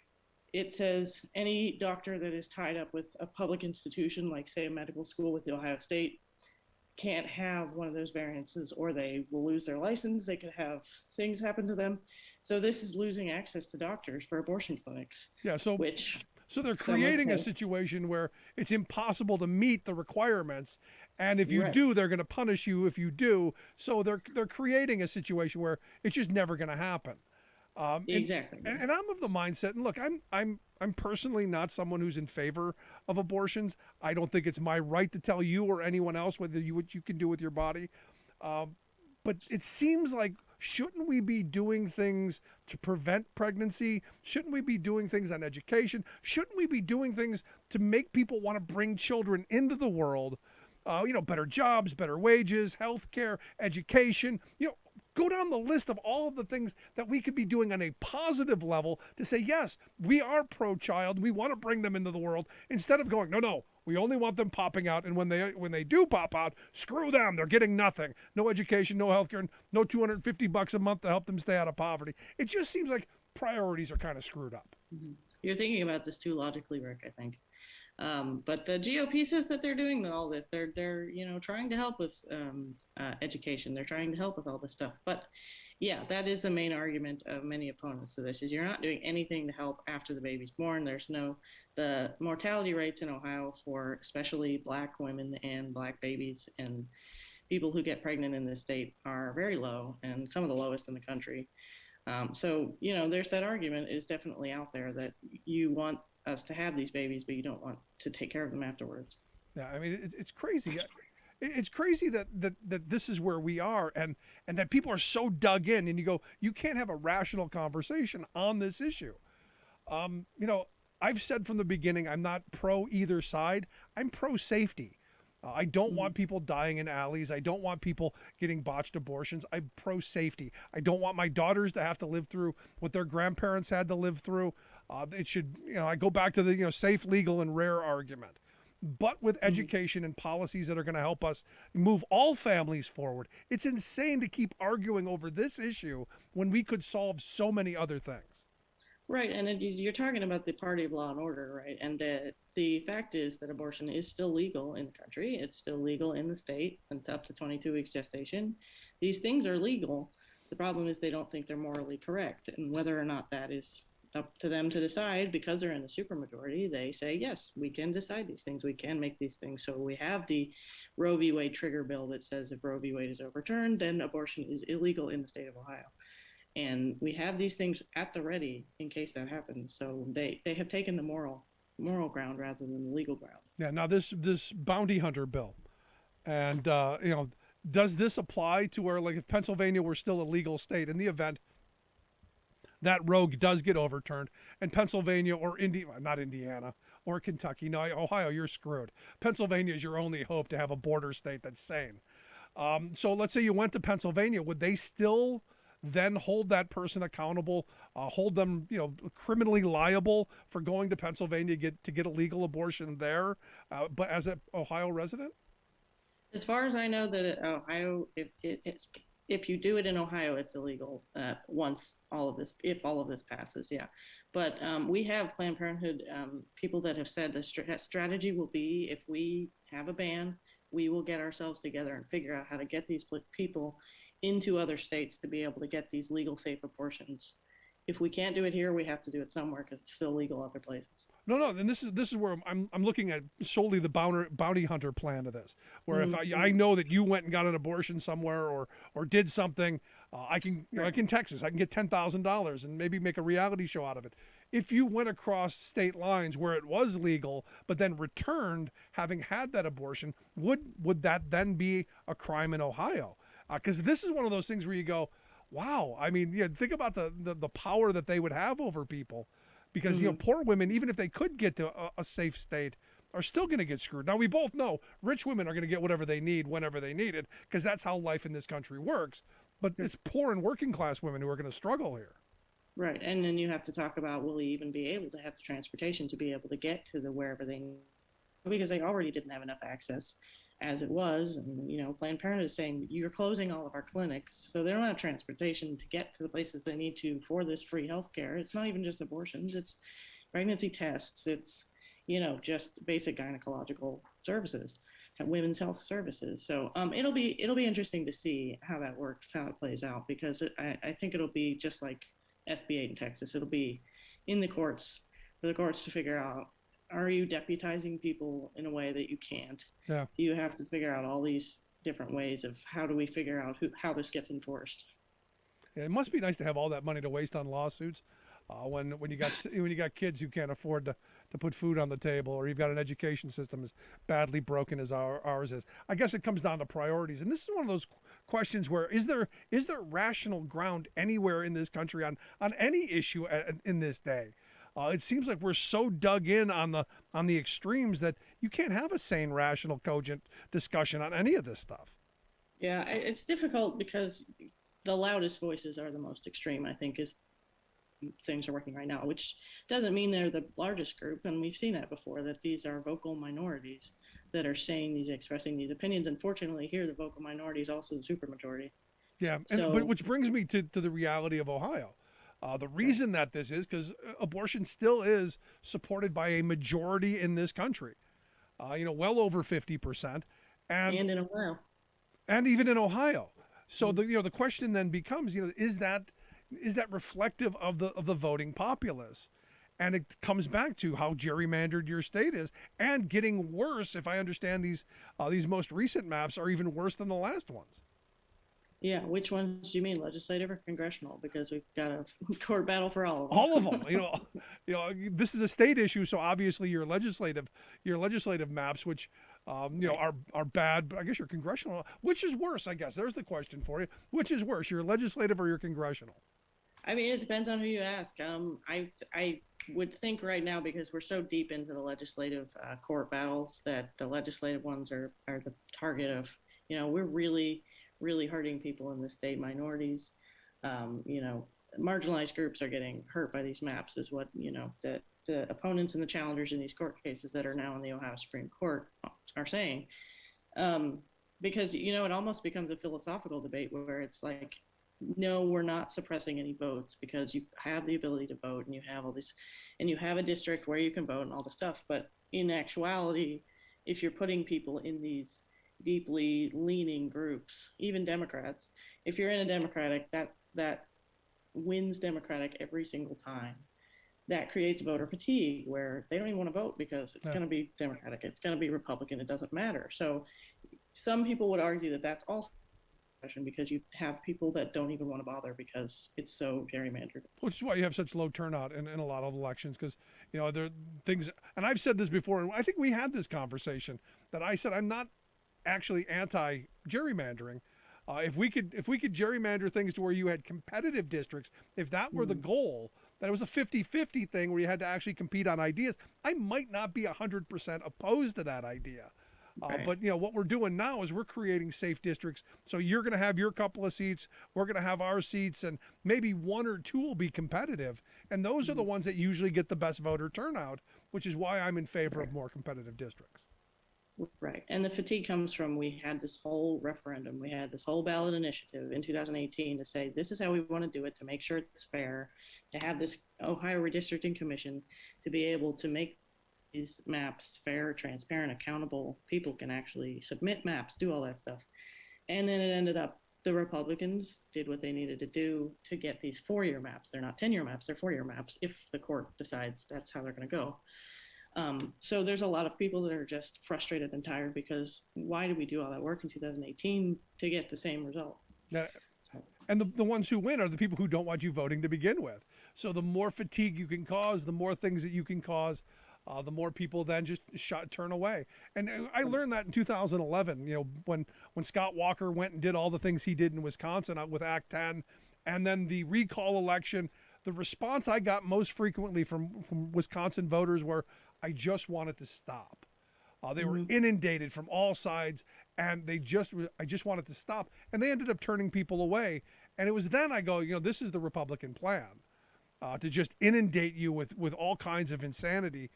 S4: it says any doctor that is tied up with a public institution, like say a medical school with the Ohio State, can't have one of those variances, or they will lose their license. They could have things happen to them. So this is losing access to doctors for abortion clinics.
S2: Yeah, so they're creating a situation where it's impossible to meet the requirements, and if you do, they're going to punish you if you do. So they're creating a situation where it's just never going to happen.
S4: Exactly.
S2: And I'm of the mindset, and look, I'm personally not someone who's in favor of abortions. I don't think it's my right to tell you or anyone else what you can do with your body. But it seems like, shouldn't we be doing things to prevent pregnancy? Shouldn't we be doing things on education? Shouldn't we be doing things to make people want to bring children into the world? Better jobs, better wages, health care, education, go down the list of all of the things that we could be doing on a positive level to say, yes, we are pro-child. We want to bring them into the world, instead of going, no, we only want them popping out. And when they do pop out, screw them. They're getting nothing. No education, no health care, no $250 a month to help them stay out of poverty. It just seems like priorities are kind of screwed up.
S4: Mm-hmm. You're thinking about this too logically, Rick, I think. But the GOP says that they're doing all this. They're trying to help with education. They're trying to help with all this stuff. But yeah, that is the main argument of many opponents to this: is you're not doing anything to help after the baby's born. The mortality rates in Ohio for especially Black women and Black babies and people who get pregnant in this state are very low, and some of the lowest in the country. So there's that argument is definitely out there that you want us to have these babies, but you don't want to take care of them afterwards.
S2: Yeah, I mean, it's crazy. It's crazy that this is where we are, and that people are so dug in, and you go, you can't have a rational conversation on this issue. I've said from the beginning, I'm not pro either side. I'm pro safety. I don't want people dying in alleys. I don't want people getting botched abortions. I'm pro safety. I don't want my daughters to have to live through what their grandparents had to live through. It should, I go back to the, safe, legal, and rare argument. But with education and policies that are going to help us move all families forward, it's insane to keep arguing over this issue when we could solve so many other things.
S4: Right, and you're talking about the party of law and order, right? And the fact is that abortion is still legal in the country. It's still legal in the state, and up to 22 weeks gestation. These things are legal. The problem is they don't think they're morally correct, and whether or not that is up to them to decide, because they're in the supermajority, they say, yes, we can decide these things. We can make these things. So we have the Roe v. Wade trigger bill that says if Roe v. Wade is overturned, then abortion is illegal in the state of Ohio. And we have these things at the ready in case that happens. So they have taken the moral ground rather than the legal ground.
S2: Yeah. Now this bounty hunter bill, and does this apply to where, like, if Pennsylvania were still a legal state in the event that Roe does get overturned, and Pennsylvania or not Indiana or Kentucky, no, Ohio, you're screwed. Pennsylvania is your only hope to have a border state that's sane. So let's say you went to Pennsylvania, would they still then hold that person accountable, hold them, criminally liable for going to Pennsylvania to get a legal abortion there, but as an Ohio resident?
S4: As far as I know, that Ohio, if you do it in Ohio, it's illegal if all of this passes, yeah. But we have Planned Parenthood people that have said the strategy will be, if we have a ban, we will get ourselves together and figure out how to get these people into other states to be able to get these legal, safe abortions. If we can't do it here, we have to do it somewhere because it's still legal other places.
S2: No, and this is where I'm looking at solely the bounty hunter plan of this, where if I know that you went and got an abortion somewhere or did something, I can like in Texas, I can get $10,000 and maybe make a reality show out of it. If you went across state lines where it was legal, but then returned having had that abortion, would that then be a crime in Ohio? Because this is one of those things where you go, wow. I mean, think about the power that they would have over people, because poor women, even if they could get to a safe state, are still going to get screwed. Now, we both know rich women are going to get whatever they need whenever they need it, because that's how life in this country works. But it's poor and working class women who are going to struggle here.
S4: Right, and then you have to talk about, will they even be able to have the transportation to be able to get to wherever they need, because they already didn't have enough access as it was. And Planned Parenthood is saying you're closing all of our clinics, so they don't have transportation to get to the places they need to for this free health care. It's not even just abortions, it's pregnancy tests, it's just basic gynecological services, women's health services. So it'll be interesting to see how that works, how it plays out, because I think it'll be just like SB8 in Texas. It'll be in the courts for the courts to figure out, are you deputizing people in a way that you can't?
S2: Yeah.
S4: You have to figure out all these different ways of how do we figure out how this gets enforced.
S2: Yeah, it must be nice to have all that money to waste on lawsuits when you got kids who can't afford to put food on the table, or you've got an education system as badly broken as ours is. I guess it comes down to priorities, and this is one of those questions where is there rational ground anywhere in this country on any issue in this day? It seems like we're so dug in on the extremes that you can't have a sane, rational, cogent discussion on any of this stuff.
S4: Yeah, it's difficult because the loudest voices are the most extreme, I think, is things are working right now, which doesn't mean they're the largest group. And we've seen that before, that these are vocal minorities that are expressing these opinions. Unfortunately, here, the vocal minority is also the supermajority.
S2: Yeah, but which brings me to the reality of Ohio. The reason that this is because abortion still is supported by a majority in this country, well over 50%,
S4: And in Ohio.
S2: and even in Ohio. So the question then becomes, is that reflective of the voting populace? And it comes back to how gerrymandered your state is, and getting worse. If I understand these most recent maps are even worse than the last ones.
S4: Yeah, which ones do you mean, legislative or congressional? Because we've got a court battle for all of them.
S2: All of them. This is a state issue, so obviously your legislative maps, which are bad. But I guess your congressional, which is worse? I guess there's the question for you. Which is worse, your legislative or your congressional?
S4: I mean, it depends on who you ask. I would think right now, because we're so deep into the legislative court battles, that the legislative ones are the target of. We're really hurting people in the state, minorities. Marginalized groups are getting hurt by these maps, is what the opponents and the challengers in these court cases that are now in the Ohio Supreme Court are saying. Because it almost becomes a philosophical debate where it's like, no, we're not suppressing any votes because you have the ability to vote and you have all this, and you have a district where you can vote and all the stuff. But in actuality, if you're putting people in these deeply leaning groups, even Democrats, if you're in a Democratic, that wins Democratic every single time. That creates voter fatigue where they don't even want to vote because it's going to be Democratic, it's going to be Republican, it doesn't matter. So some people would argue that that's also because you have people that don't even want to bother because it's so gerrymandered.
S2: Which is why you have such low turnout in a lot of elections, because there are things, and I've said this before, and I think we had this conversation, that I said I'm not actually anti-gerrymandering. If we could gerrymander things to where you had competitive districts, if that were the goal, that it was a 50-50 thing where you had to actually compete on ideas, I might not be 100% opposed to that idea.
S4: Right.
S2: But what we're doing now is we're creating safe districts. So you're going to have your couple of seats, we're going to have our seats, and maybe one or two will be competitive. And those are the ones that usually get the best voter turnout, which is why I'm in favor of more competitive districts.
S4: Right. And the fatigue comes from, we had this whole referendum, we had this whole ballot initiative in 2018 to say, this is how we want to do it, to make sure it's fair, to have this Ohio Redistricting Commission to be able to make these maps fair, transparent, accountable. People can actually submit maps, do all that stuff. And then it ended up, the Republicans did what they needed to do to get these 4-year maps. They're not 10-year maps, they're 4-year maps if the court decides that's how they're going to go. So there's a lot of people that are just frustrated and tired because why did we do all that work in 2018 to get the same result?
S2: Yeah. And the ones who win are the people who don't want you voting to begin with. So the more fatigue you can cause, the more things that you can cause, the more people then just turn away. And I learned that in 2011, when Scott Walker went and did all the things he did in Wisconsin with Act 10, and then the recall election. The response I got most frequently from Wisconsin voters were, I just wanted to stop. They were inundated from all sides, and I just wanted to stop. And they ended up turning people away. And it was then I go, this is the Republican plan, to just inundate you with all kinds of insanity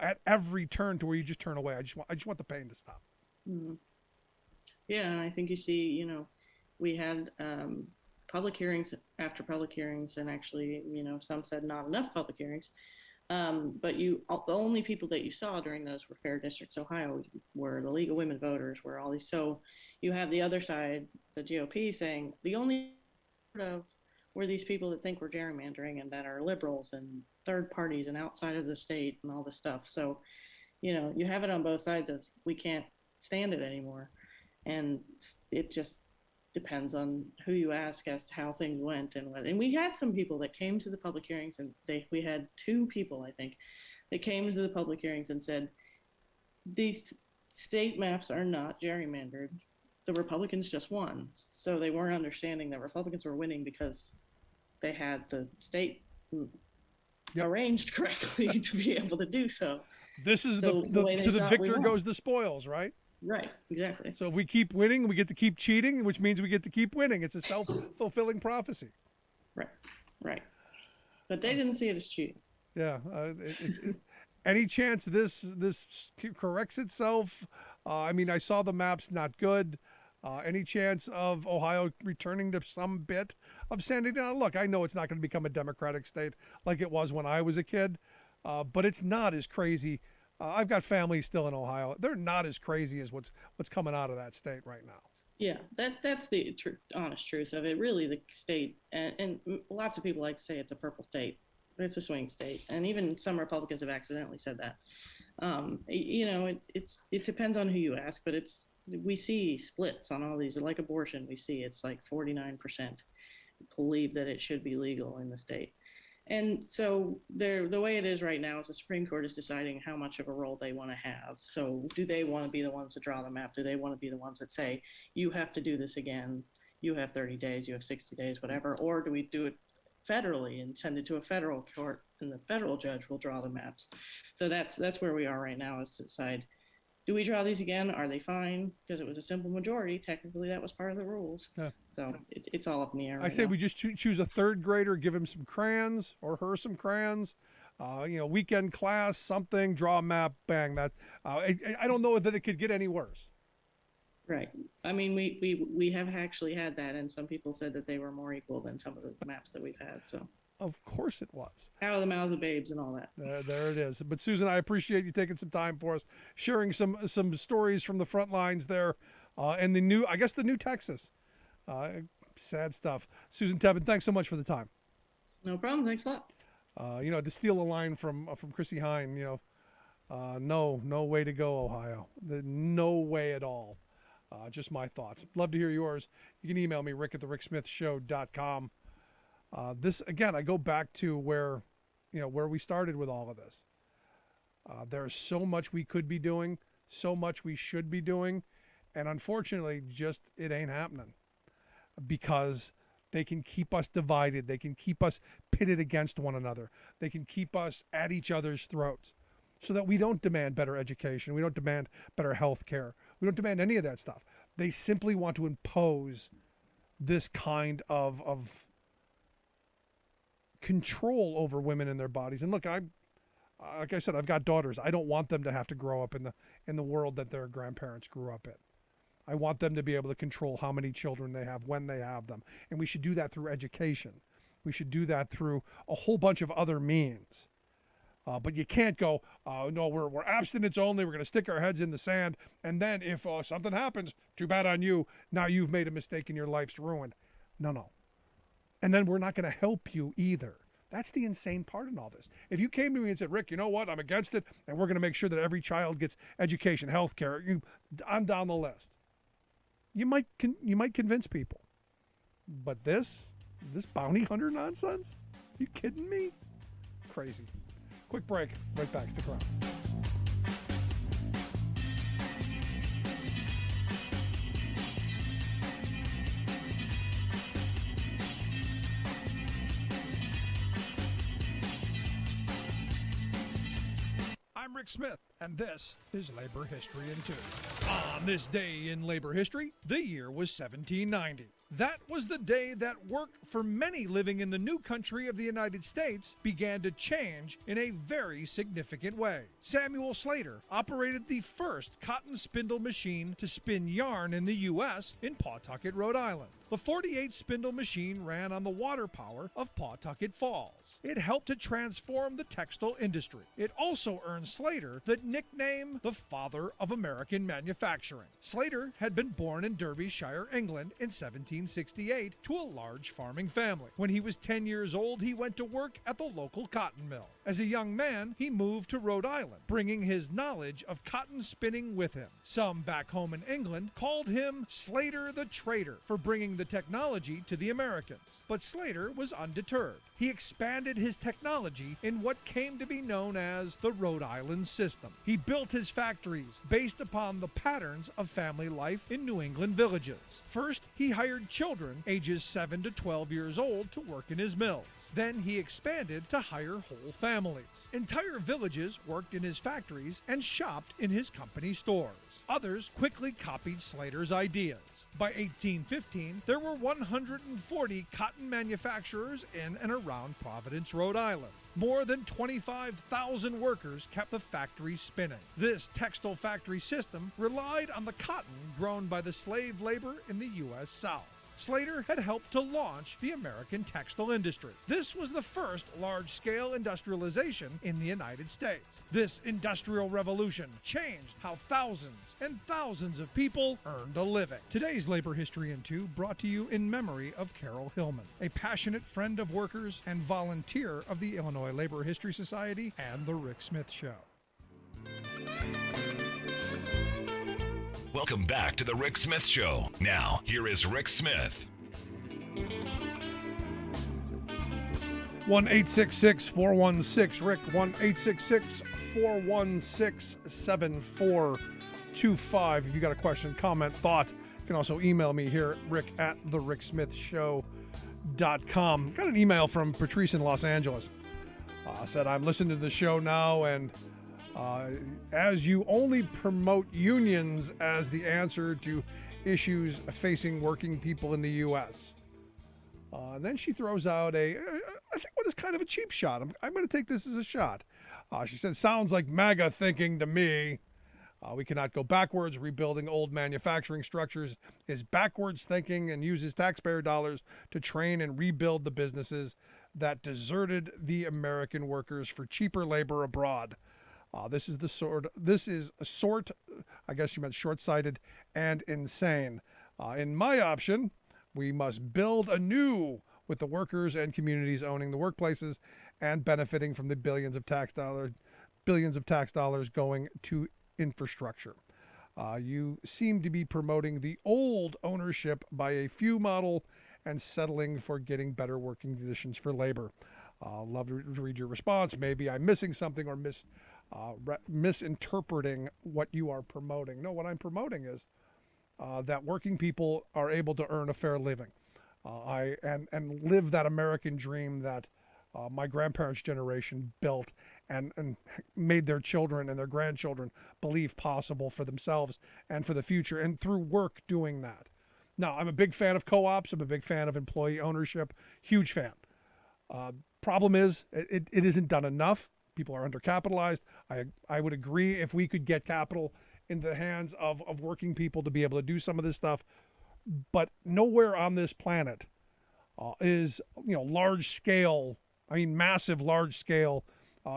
S2: at every turn, to where you just turn away. I just want the pain to stop.
S4: Mm-hmm. Yeah, and I think you see, we had public hearings after public hearings, and actually, some said not enough public hearings. But the only people that you saw during those were Fair Districts Ohio, were the League of Women Voters, were all these. So you have the other side, the GOP, saying the only were these people that think we're gerrymandering and that are liberals and third parties and outside of the state and all this stuff. So, you have it on both sides of, we can't stand it anymore. And it just depends on who you ask as to how things went. And we had some people that came to the public hearings, and we had 2 people, I think, that came to the public hearings and said, these state maps are not gerrymandered. The Republicans just won. So they weren't understanding that Republicans were winning because they had the state arranged correctly to be able to do so.
S2: This is to the victor goes the spoils, right?
S4: Right, exactly.
S2: So if we keep winning, we get to keep cheating, which means we get to keep winning. It's a self-fulfilling prophecy.
S4: Right. But they didn't see it as cheating.
S2: Yeah. Any chance this corrects itself? I mean, I saw the maps not good. Any chance of Ohio returning to some bit of sanity? Now, look, I know it's not going to become a Democratic state like it was when I was a kid, but it's not as crazy. I've got family still in Ohio. They're not as crazy as what's coming out of that state right now.
S4: Yeah, that's the honest truth of it. Really, the state, and lots of people like to say it's a purple state. It's a swing state, and even some Republicans have accidentally said that. It depends on who you ask, but we see splits on all these. Like abortion, we see it's like 49% believe that it should be legal in the state. And so the way it is right now is the Supreme Court is deciding how much of a role they want to have. So do they want to be the ones that draw the map? Do they want to be the ones that say, you have to do this again, you have 30 days, you have 60 days, whatever? Or do we do it federally and send it to a federal court, and the federal judge will draw the maps? So that's where we are right now, is to decide, do we draw these again? Are they fine? Because it was a simple majority. Technically, that was part of the rules. Yeah. So it's all up in the air.
S2: I say we just choose a third grader, give him some crayons or her some crayons, weekend class, something, draw a map, bang. That I don't know that it could get any worse.
S4: Right. I mean, we have actually had that, and some people said that they were more equal than some of the maps that we've had. So.
S2: Of course it was.
S4: Out of the mouths of babes and all that.
S2: There it is. But Susan, I appreciate you taking some time for us, sharing some stories from the front lines there, and the new Texas. Sad stuff. Susan Tebben, thanks so much for the time.
S4: No problem. Thanks a lot.
S2: To steal a line from Chrissy Hine, no way to go, Ohio. No way at all. Just my thoughts. Love to hear yours. You can email me, rick@thericksmithshow.com. This again, I go back to where we started with all of this. There's so much we could be doing, so much we should be doing, and unfortunately, just it ain't happening because they can keep us divided. They can keep us pitted against one another. They can keep us at each other's throats so that we don't demand better education. We don't demand better health care. We don't demand any of that stuff. They simply want to impose this kind of control over women and their bodies. And look, like I said, I've got daughters. I don't want them to have to grow up in the world that their grandparents grew up in. I want them to be able to control how many children they have, when they have them. And we should do that through education. We should do that through a whole bunch of other means. But you can't go, no, we're abstinence only. We're going to stick our heads in the sand. And then if something happens, too bad on you. Now you've made a mistake and your life's ruined. No. And then we're not going to help you either. That's the insane part in all this. If you came to me and said, Rick, you know what? I'm against it, and we're going to make sure that every child gets education, health care, I'm down the list. You might convince people. But this bounty hunter nonsense? You kidding me? Crazy. Quick break. Right back. Stick around. I'm Rick Smith, and this is Labor History in 2. On this day in labor history, the year was 1790. That was the day that work for many living in the new country of the United States began to change in a very significant way. Samuel Slater operated the first cotton spindle machine to spin yarn in the U.S. in Pawtucket, Rhode Island. The 48 spindle machine ran on the water power of Pawtucket Falls. It helped to transform the textile industry. It also earned Slater the nickname the father of American manufacturing. Slater had been born in Derbyshire, England in 1768 to a large farming family. When he was 10 years old, he went to work at the local cotton mill. As a young man, he moved to Rhode Island, bringing his knowledge of cotton spinning with him. Some back home in England called him Slater the Trader for bringing the technology to the Americans. But Slater was undeterred. He expanded his technology in what came to be known as the Rhode Island system. He built his factories based upon the patterns of family life in New England villages. First, he hired children ages 7 to 12 years old to work in his mills. Then he expanded to hire whole families. Entire villages worked in his factories and shopped in his company stores. Others quickly copied Slater's ideas. By 1815, there were 140 cotton manufacturers in and around Providence, Rhode Island. more than 25,000 workers kept the factory spinning. This textile factory system relied on the cotton grown by the slave labor in the U.S. South. Slater had helped to launch the American textile industry. This was the first large-scale industrialization in the United States. This industrial revolution changed how thousands and thousands of people earned a living. Today's Labor History in 2 brought to you in memory of Carol Hillman, a passionate friend of workers and volunteer of the Illinois Labor History Society and The Rick Smith Show.
S1: Welcome back to the Rick Smith Show. Now, here is Rick Smith.
S2: 1-866-416-RICK, 1-866-416-7425. If you got a question, comment, thought, you can also email me here, rick@thericksmithshow.com. Got an email from Patrice in Los Angeles. Said, I'm listening to the show now, and as you only promote unions as the answer to issues facing working people in the U.S. Then she throws out I think what is kind of a cheap shot. I'm going to take this as a shot. She said, sounds like MAGA thinking to me. We cannot go backwards. Rebuilding old manufacturing structures is backwards thinking and uses taxpayer dollars to train and rebuild the businesses that deserted the American workers for cheaper labor abroad. This is a sort, I guess you meant short-sighted and insane. In my option, we must build anew with the workers and communities owning the workplaces and benefiting from the billions of tax dollars going to infrastructure. You seem to be promoting the old ownership by a few model and settling for getting better working conditions for labor. Love to read your response. Maybe I'm missing something or misinterpreting what you are promoting. No, what I'm promoting is that working people are able to earn a fair living and live that American dream that my grandparents' generation built and made their children and their grandchildren believe possible for themselves and for the future, and through work doing that. Now, I'm a big fan of co-ops. I'm a big fan of employee ownership. Huge fan. Problem is, it isn't done enough. People are undercapitalized. I would agree if we could get capital in the hands of working people to be able to do some of this stuff, but nowhere on this planet is massive large scale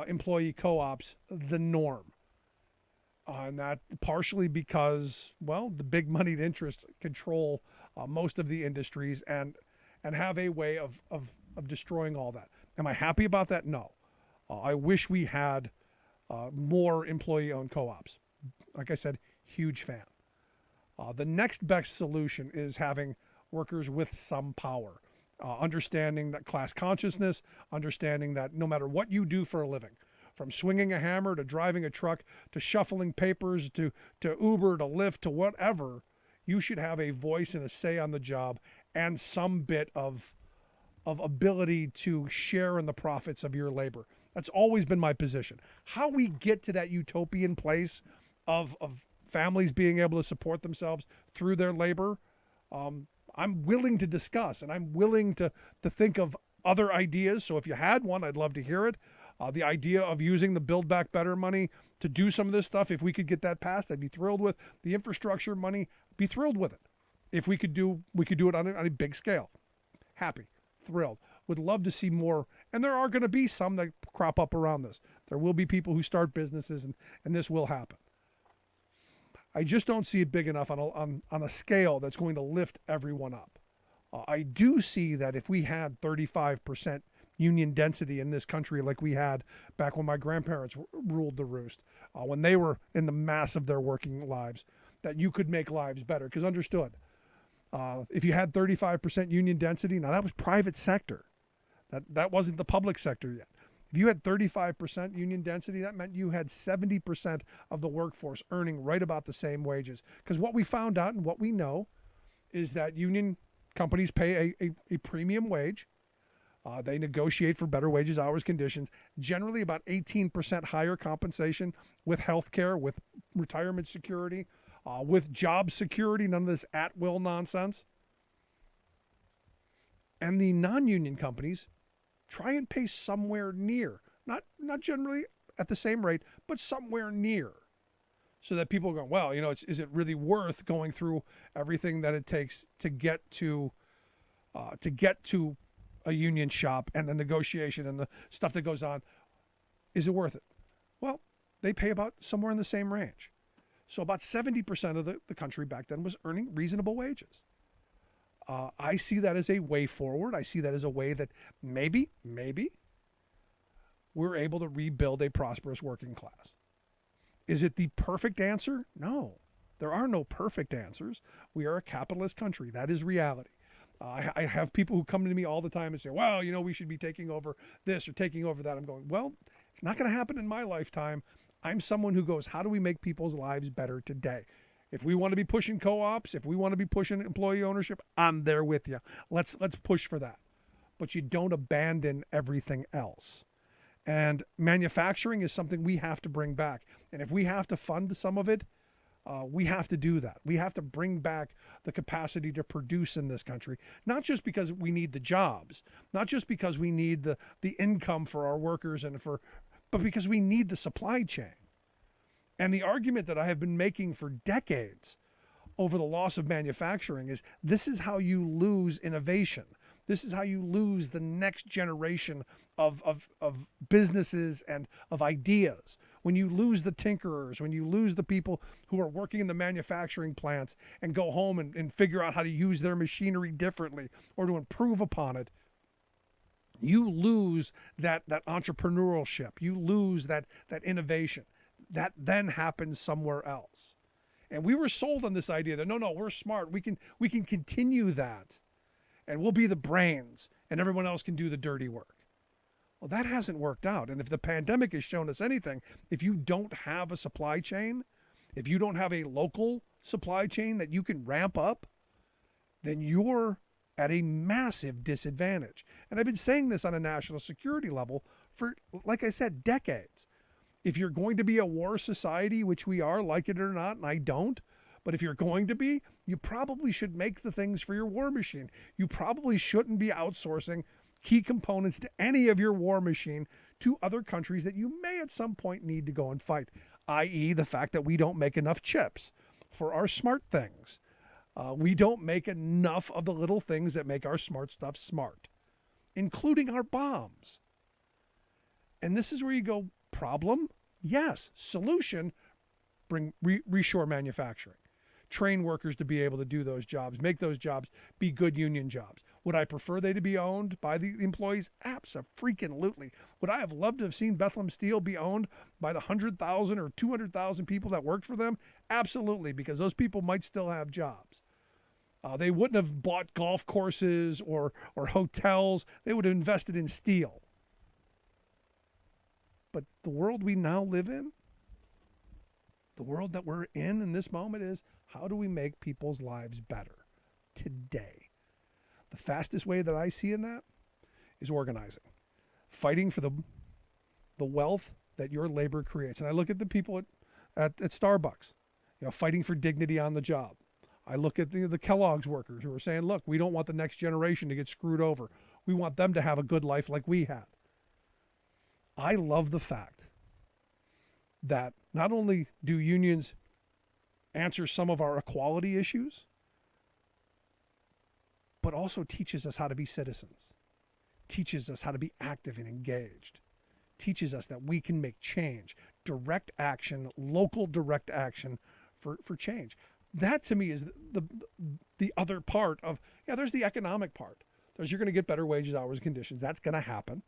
S2: employee co-ops the norm, and that partially because the big moneyed interests control most of the industries and have a way of destroying all that. Am I happy about that? No. I wish we had more employee-owned co-ops. Like I said, huge fan. The next best solution is having workers with some power, understanding that class consciousness, understanding that no matter what you do for a living, from swinging a hammer to driving a truck to shuffling papers to Uber to Lyft to whatever, you should have a voice and a say on the job and some bit of ability to share in the profits of your labor. That's always been my position. How we get to that utopian place of families being able to support themselves through their labor, I'm willing to discuss, and I'm willing to think of other ideas. So if you had one, I'd love to hear it. The idea of using the Build Back Better money to do some of this stuff, if we could get that passed, I'd be thrilled with. The infrastructure money, be thrilled with it. If we could do it on a big scale. Happy, thrilled. Would love to see more, and there are going to be some that crop up around this. There will be people who start businesses, and this will happen. I just don't see it big enough on a scale that's going to lift everyone up. I do see that if we had 35% union density in this country like we had back when my grandparents ruled the roost, when they were in the mass of their working lives, that you could make lives better. Because understood, if you had 35% union density, now that was private sector. That wasn't the public sector yet. If you had 35% union density, that meant you had 70% of the workforce earning right about the same wages. Because what we found out and what we know is that union companies pay a premium wage. They negotiate for better wages, hours, conditions, generally about 18% higher compensation with health care, with retirement security, with job security, none of this at-will nonsense. And the non-union companies try and pay somewhere near Not generally at the same rate, but somewhere near, so that people go, well, is it really worth going through everything that it takes to get to a union shop and the negotiation and the stuff that goes on? Is it worth it? Well, they pay about somewhere in the same range. So about 70% of the country back then was earning reasonable wages. I see that as a way forward. I see that as a way that maybe we're able to rebuild a prosperous working class. Is it the perfect answer? No. There are no perfect answers. We are a capitalist country. That is reality. I have people who come to me all the time and say, well, we should be taking over this or taking over that. I'm going, well, it's not going to happen in my lifetime. I'm someone who goes, how do we make people's lives better today? If we want to be pushing co-ops, if we want to be pushing employee ownership, I'm there with you. Let's push for that. But you don't abandon everything else. And manufacturing is something we have to bring back. And if we have to fund some of it, we have to do that. We have to bring back the capacity to produce in this country, not just because we need the jobs, not just because we need the income for our workers but because we need the supply chain. And the argument that I have been making for decades over the loss of manufacturing is this is how you lose innovation. This is how you lose the next generation of businesses and of ideas. When you lose the tinkerers, when you lose the people who are working in the manufacturing plants and go home and figure out how to use their machinery differently or to improve upon it, you lose that entrepreneurship. You lose that innovation. That then happens somewhere else. And we were sold on this idea that no, we're smart. We can continue that, and we'll be the brains, and everyone else can do the dirty work. Well, that hasn't worked out. And if the pandemic has shown us anything, if you don't have a supply chain, if you don't have a local supply chain that you can ramp up, then you're at a massive disadvantage. And I've been saying this on a national security level for, like I said, decades. If you're going to be a war society, which we are, like it or not, and I don't, but if you're going to be, you probably should make the things for your war machine. You probably shouldn't be outsourcing key components to any of your war machine to other countries that you may at some point need to go and fight, i.e. the fact that we don't make enough chips for our smart things. We don't make enough of the little things that make our smart stuff smart, including our bombs. And this is where you go, problem? Yes. Solution, bring reshore manufacturing. Train workers to be able to do those jobs, make those jobs be good union jobs. Would I prefer they to be owned by the employees? Abso-freaking-lutely. Would I have loved to have seen Bethlehem Steel be owned by the 100,000 or 200,000 people that worked for them? Absolutely, because those people might still have jobs. They wouldn't have bought golf courses or hotels. They would have invested in steel. But the world we now live in, the world that we're in this moment is, how do we make people's lives better today? The fastest way that I see in that is organizing, fighting for the wealth that your labor creates. And I look at the people at Starbucks, fighting for dignity on the job. I look at the Kellogg's workers who are saying, look, we don't want the next generation to get screwed over. We want them to have a good life like we had. I love the fact that not only do unions answer some of our equality issues, but also teaches us how to be citizens, teaches us how to be active and engaged, teaches us that we can make change, direct action, local direct action for change. That to me is the other part of, there's the economic part. You're going to get better wages, hours, conditions. That's going to happen.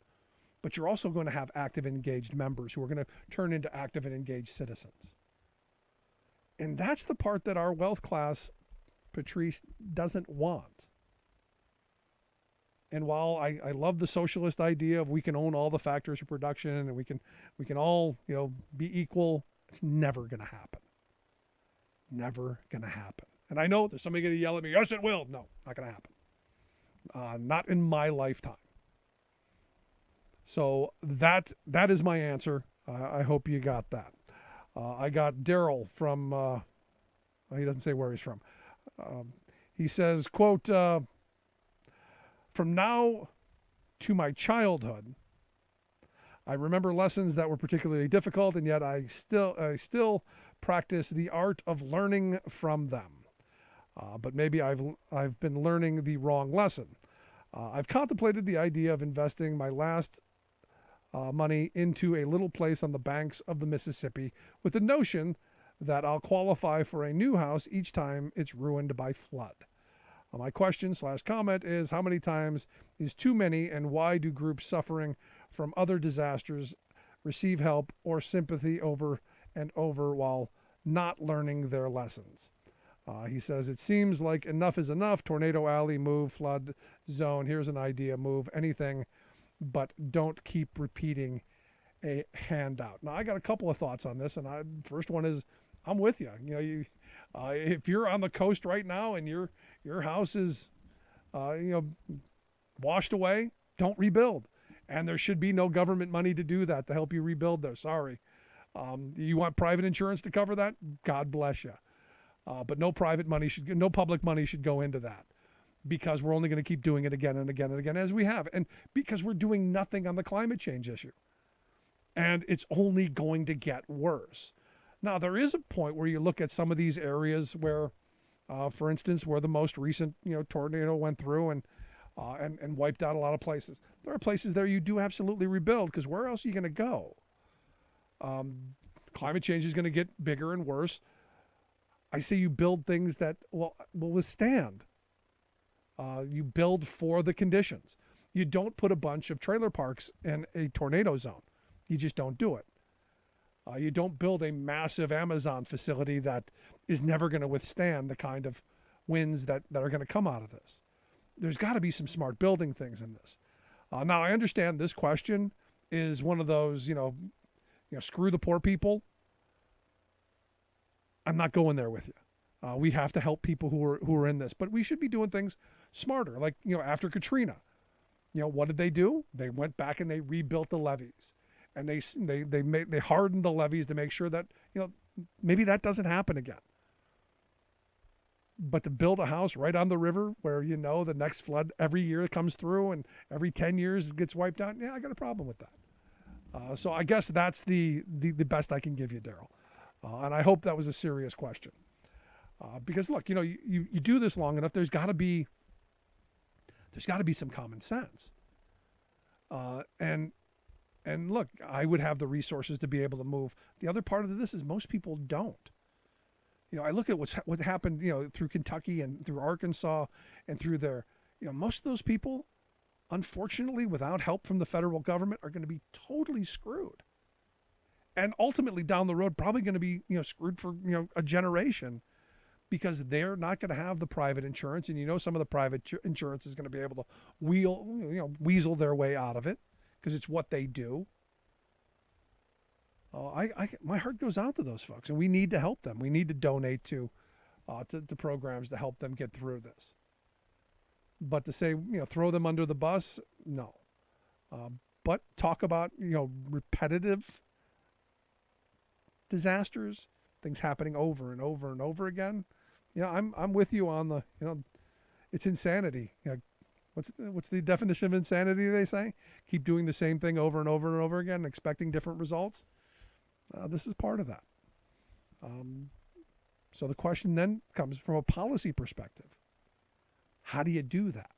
S2: But you're also going to have active and engaged members who are going to turn into active and engaged citizens. And that's the part that our wealth class, Patrice, doesn't want. And while I love the socialist idea of we can own all the factors of production and we can all, be equal, it's never going to happen. Never going to happen. And I know there's somebody going to yell at me, yes, it will. No, not going to happen. Not in my lifetime. So that is my answer. I hope you got that. I got Daryl from, he doesn't say where he's from. He says, quote, from now to my childhood, I remember lessons that were particularly difficult, and yet I still practice the art of learning from them. But maybe I've been learning the wrong lesson. I've contemplated the idea of investing my last money into a little place on the banks of the Mississippi with the notion that I'll qualify for a new house each time it's ruined by flood. My question/comment is, how many times is too many, and why do groups suffering from other disasters receive help or sympathy over and over while not learning their lessons? He says, it seems like enough is enough. Tornado alley, move, flood zone. Here's an idea, move, anything, but don't keep repeating a handout. Now, I got a couple of thoughts on this, and first one is, I'm with you. If you're on the coast right now and your house is, washed away, don't rebuild. And there should be no government money to do that, to help you rebuild there. Sorry. You want private insurance to cover that? God bless you. But no public money should go into that, because we're only going to keep doing it again and again and again, as we have. And because we're doing nothing on the climate change issue. And it's only going to get worse. Now, there is a point where you look at some of these areas where, for instance, where the most recent tornado went through and wiped out a lot of places. There are places there you do absolutely rebuild, because where else are you going to go? Climate change is going to get bigger and worse. I say you build things that will withstand. You build for the conditions. You don't put a bunch of trailer parks in a tornado zone. You just don't do it. You don't build a massive Amazon facility that is never going to withstand the kind of winds that are going to come out of this. There's got to be some smart building things in this. Now, I understand this question is one of those, screw the poor people. I'm not going there with you. We have to help people who are in this, but we should be doing things smarter. Like, after Katrina, what did they do? They went back and they rebuilt the levees. And they hardened the levees to make sure that, maybe that doesn't happen again. But to build a house right on the river where, the next flood every year comes through and every 10 years it gets wiped out, I got a problem with that. So I guess that's the best I can give you, Daryl. And I hope that was a serious question. Because look, you do this long enough, there's got to be some common sense. And look, I would have the resources to be able to move. The other part of this is most people don't. I look at what happened, through Kentucky and through Arkansas and through there. Most of those people, unfortunately, without help from the federal government, are going to be totally screwed. And ultimately down the road, probably going to be, screwed for, a generation, because they're not going to have the private insurance. And some of the private insurance is going to be able to weasel their way out of it, because it's what they do. My heart goes out to those folks, and we need to help them. We need to donate to programs to help them get through this. But to say, throw them under the bus, no. But talk about, repetitive disasters, things happening over and over and over again. I'm with you on the, it's insanity. What's the definition of insanity, they say? Keep doing the same thing over and over and over again, expecting different results. This is part of that. So the question then comes from a policy perspective. How do you do that?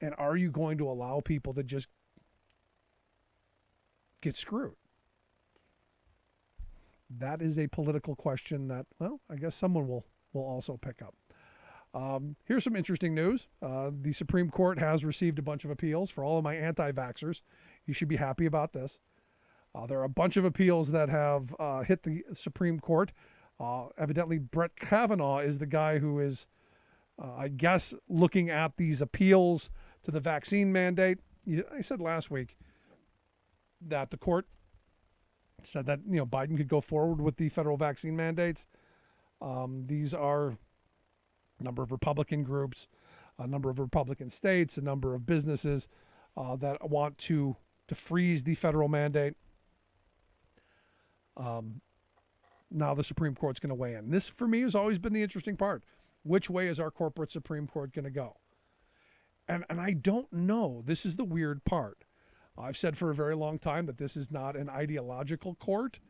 S2: And are you going to allow people to just get screwed? That is a political question that, I guess someone will also pick up. Here's some interesting news. The Supreme Court has received a bunch of appeals. For all of my anti-vaxxers, you should be happy about this. There are a bunch of appeals that have hit the Supreme Court. Evidently, Brett Kavanaugh is the guy who is, I guess, looking at these appeals to the vaccine mandate. I said last week that the court said that Biden could go forward with the federal vaccine mandates. These are a number of Republican groups, a number of Republican states, a number of businesses that want to freeze the federal mandate. Now the Supreme Court's going to weigh in. This, for me, has always been the interesting part. Which way is our corporate Supreme Court going to go? And I don't know. This is the weird part. I've said for a very long time that this is not an ideological court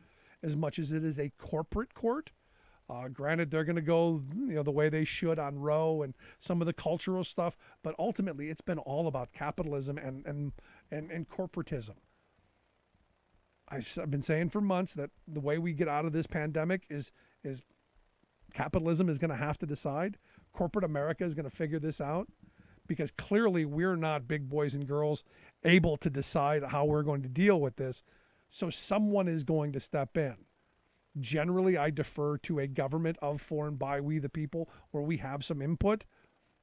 S2: as much as it is a corporate court. Granted, they're going to go, the way they should on Roe and some of the cultural stuff, but ultimately it's been all about capitalism and corporatism. I've been saying for months that the way we get out of this pandemic is capitalism is going to have to decide. Corporate America is going to figure this out, because clearly we're not big boys and girls able to decide how we're going to deal with this. So someone is going to step in. Generally, I defer to a government of, for, and by we the people, where we have some input.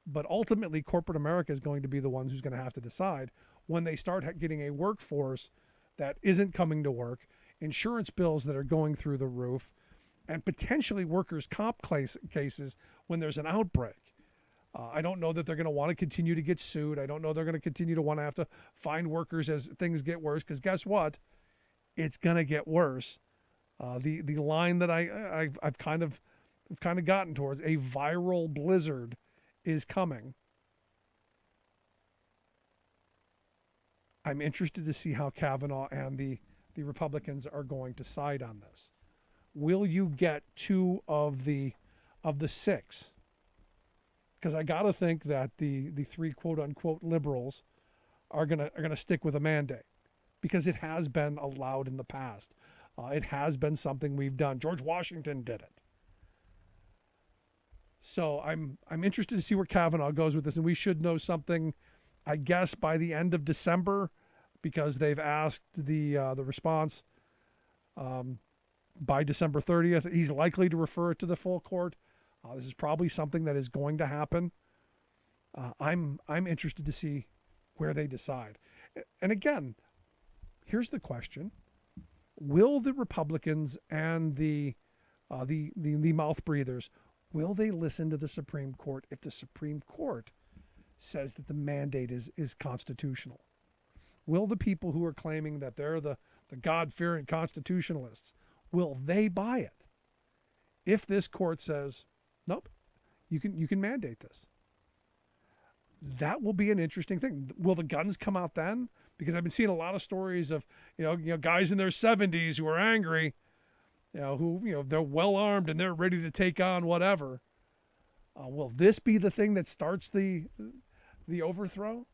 S2: But ultimately, corporate America is going to be the ones who's going to have to decide when they start getting a workforce that isn't coming to work, insurance bills that are going through the roof, and potentially workers' comp cases when there's an outbreak. I don't know that they're going to want to continue to get sued. I don't know they're going to continue to want to have to find workers as things get worse, because guess what? It's going to get worse. The line that I've kind of gotten towards, a viral blizzard is coming. I'm interested to see how Kavanaugh and the Republicans are going to side on this. Will you get two of the six? Because I got to think that the three quote unquote liberals are gonna stick with a mandate, because it has been allowed in the past. It has been something we've done. George Washington did it. So I'm interested to see where Kavanaugh goes with this, and we should know something, I guess, by the end of December, because they've asked the response by December 30th. He's likely to refer it to the full court. This is probably something that is going to happen. I'm interested to see where they decide. And again, here's the question: will the Republicans and the mouth breathers, will they listen to the Supreme Court if the Supreme Court says that the mandate is constitutional? Will the people who are claiming that they're the God-fearing constitutionalists, will they buy it? If this court says, nope, you can mandate this, that will be an interesting thing. Will the guns come out then? Because I've been seeing a lot of stories of guys in their 70s who are angry, who they're well armed and they're ready to take on whatever. Will this be the thing that starts the overthrow?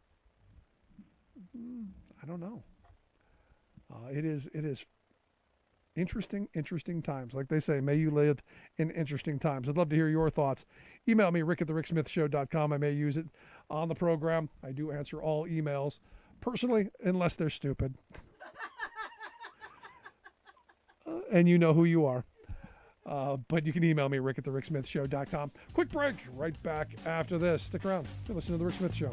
S2: I don't know. It is interesting times. Like they say, may you live in interesting times. I'd love to hear your thoughts. Email me, rick@thericksmithshow.com. I may use it on the program. I do answer all emails personally, unless they're stupid. And you know who you are. But you can email me, rick@thericksmithshow.com. Quick break. Right back after this. Stick around. You're listening to The Rick Smith Show.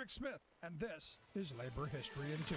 S5: Smith, and this is Labor History in 2.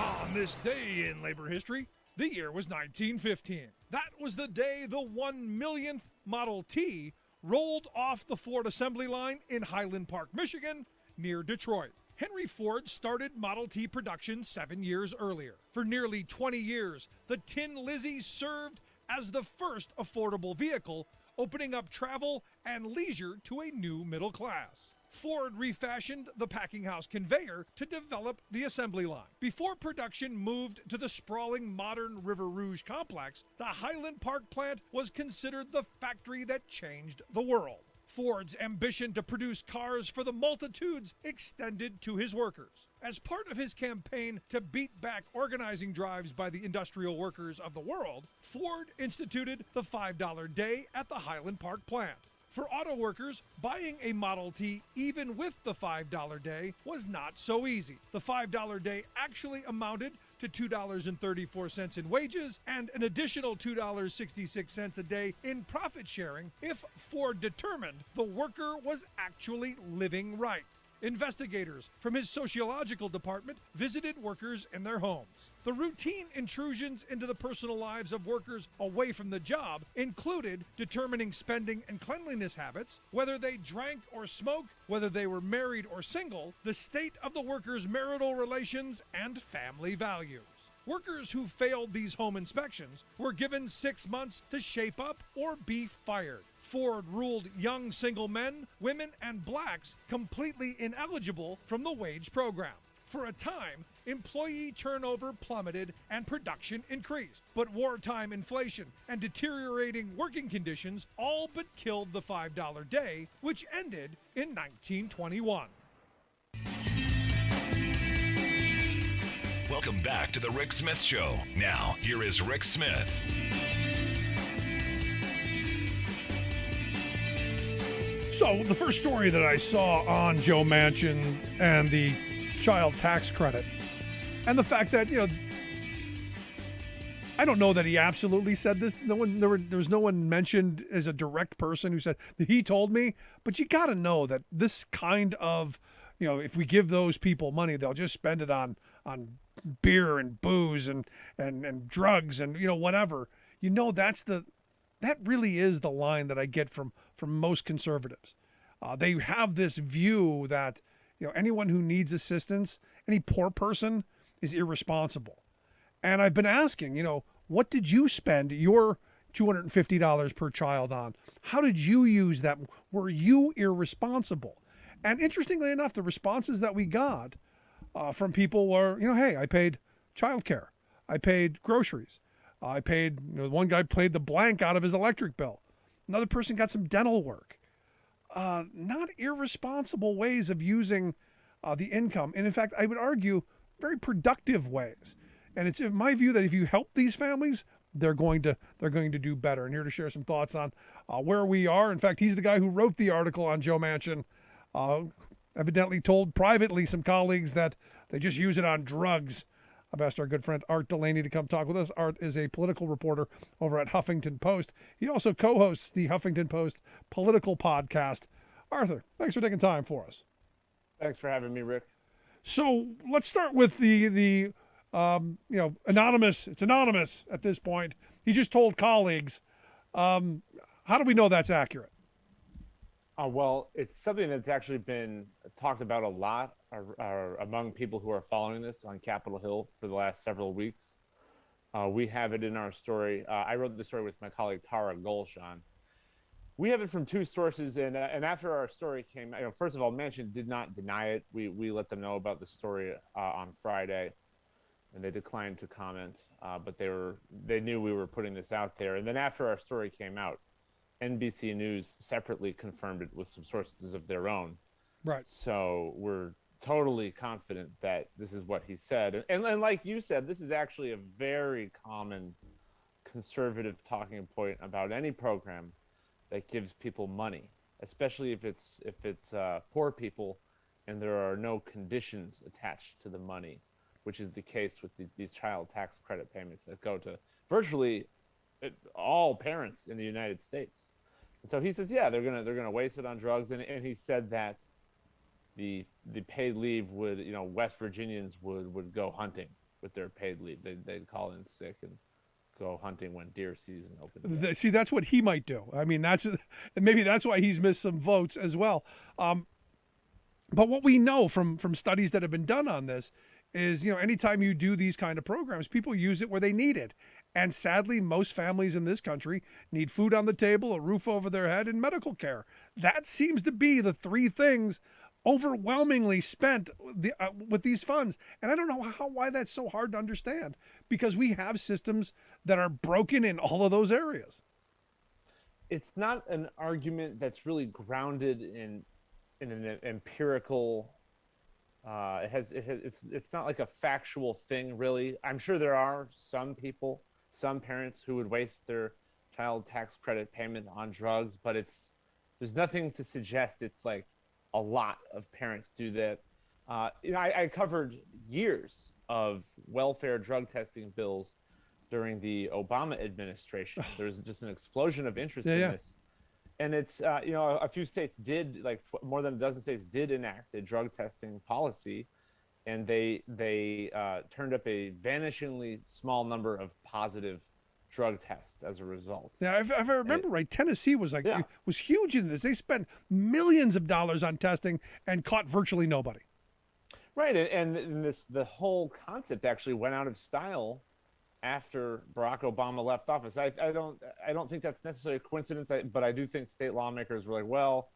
S5: On this day in labor history, the year was 1915. That was the day the 1,000,000th Model T rolled off the Ford assembly line in Highland Park, Michigan, near Detroit. Henry Ford started Model T production 7 years earlier. For nearly 20 years, the Tin Lizzie served as the first affordable vehicle, opening up travel and leisure to a new middle class. Ford refashioned the packing house conveyor to develop the assembly line. Before production moved to the sprawling modern River Rouge complex, the Highland Park plant was considered the factory that changed the world. Ford's ambition to produce cars for the multitudes extended to his workers. As part of his campaign to beat back organizing drives by the industrial workers of the world, Ford instituted the $5 day at the Highland Park plant. For auto workers, buying a Model T even with the $5 day was not so easy. The $5 day actually amounted to $2.34 in wages and an additional $2.66 a day in profit sharing if Ford determined the worker was actually living right. Investigators from his sociological department visited workers in their homes. The routine intrusions into the personal lives of workers away from the job included determining spending and cleanliness habits, whether they drank or smoked, whether they were married or single, the state of the workers' marital relations, and family values. Workers who failed these home inspections were given 6 months to shape up or be fired. Ford ruled young single men, women, and blacks completely ineligible from the wage program. For a time, employee turnover plummeted and production increased. But wartime inflation and deteriorating working conditions all but killed the $5 day, which ended in 1921.
S1: Welcome back to the Rick Smith Show. Now, here is Rick Smith.
S2: So the first story that I saw on Joe Manchin and the child tax credit, and the fact that, I don't know that he absolutely said this. There was no one mentioned as a direct person who said that he told me, but you got to know that this kind of, if we give those people money, they'll just spend it on beer and booze and drugs and whatever. That really is the line that I get from most conservatives. They have this view that anyone who needs assistance, any poor person, is irresponsible. And I've been asking, what did you spend your $250 per child on? How did you use that? Were you irresponsible? And interestingly enough, the responses that we got from people were, hey, I paid childcare, I paid groceries, I paid, one guy paid the blank out of his electric bill. Another person got some dental work. Not irresponsible ways of using the income. And in fact, I would argue very productive ways. And it's in my view that if you help these families, they're going to do better. And here to share some thoughts on where we are. In fact, he's the guy who wrote the article on Joe Manchin. Evidently told privately some colleagues that they just use it on drugs. I've asked our good friend Art Delaney to come talk with us. Art is a political reporter over at Huffington Post. He also co-hosts the Huffington Post Political podcast. Arthur, thanks for taking time for us.
S6: Thanks for having me, Rick.
S2: So let's start with the anonymous. It's anonymous at this point. He just told colleagues. How do we know that's accurate?
S6: Well, it's something that's actually been talked about a lot among people who are following this on Capitol Hill for the last several weeks. We have it in our story. I wrote the story with my colleague Tara Golshan. We have it from two sources, and after our story came, first of all, Manchin did not deny it. We let them know about the story on Friday, and they declined to comment. But they knew we were putting this out there, and then after our story came out, NBC News separately confirmed it with some sources of their own.
S2: Right.
S6: So we're totally confident that this is what he said. And like you said, this is actually a very common conservative talking point about any program that gives people money, especially if it's poor people and there are no conditions attached to the money, which is the case with these child tax credit payments that go to virtually all parents in the United States. And so he says, yeah, they're gonna waste it on drugs, and he said that the paid leave would, West Virginians would go hunting with their paid leave. They'd call in sick and go hunting when deer season opens up.
S2: See, that's what he might do. I mean, maybe that's why he's missed some votes as well. But what we know from studies that have been done on this is, anytime you do these kind of programs, people use it where they need it. And sadly, most families in this country need food on the table, a roof over their head, and medical care. That seems to be the three things overwhelmingly spent with these funds. And I don't know why that's so hard to understand, because we have systems that are broken in all of those areas.
S6: It's not an argument that's really grounded in an empirical. It's not like a factual thing, really. I'm sure there are some parents who would waste their child tax credit payment on drugs, but there's nothing to suggest it's like a lot of parents do that. I covered years of welfare drug testing bills during the Obama administration. There's just an explosion of interest in this. And it's a few states did, like more than a dozen states did enact a drug testing policy, and they turned up a vanishingly small number of positive drug tests as a result.
S2: Yeah, if I remember right, Tennessee was
S6: Yeah.
S2: was huge in this. They spent millions of dollars on testing and caught virtually nobody.
S6: Right, and the whole concept actually went out of style after Barack Obama left office. I don't think that's necessarily a coincidence, but I do think state lawmakers were like, well,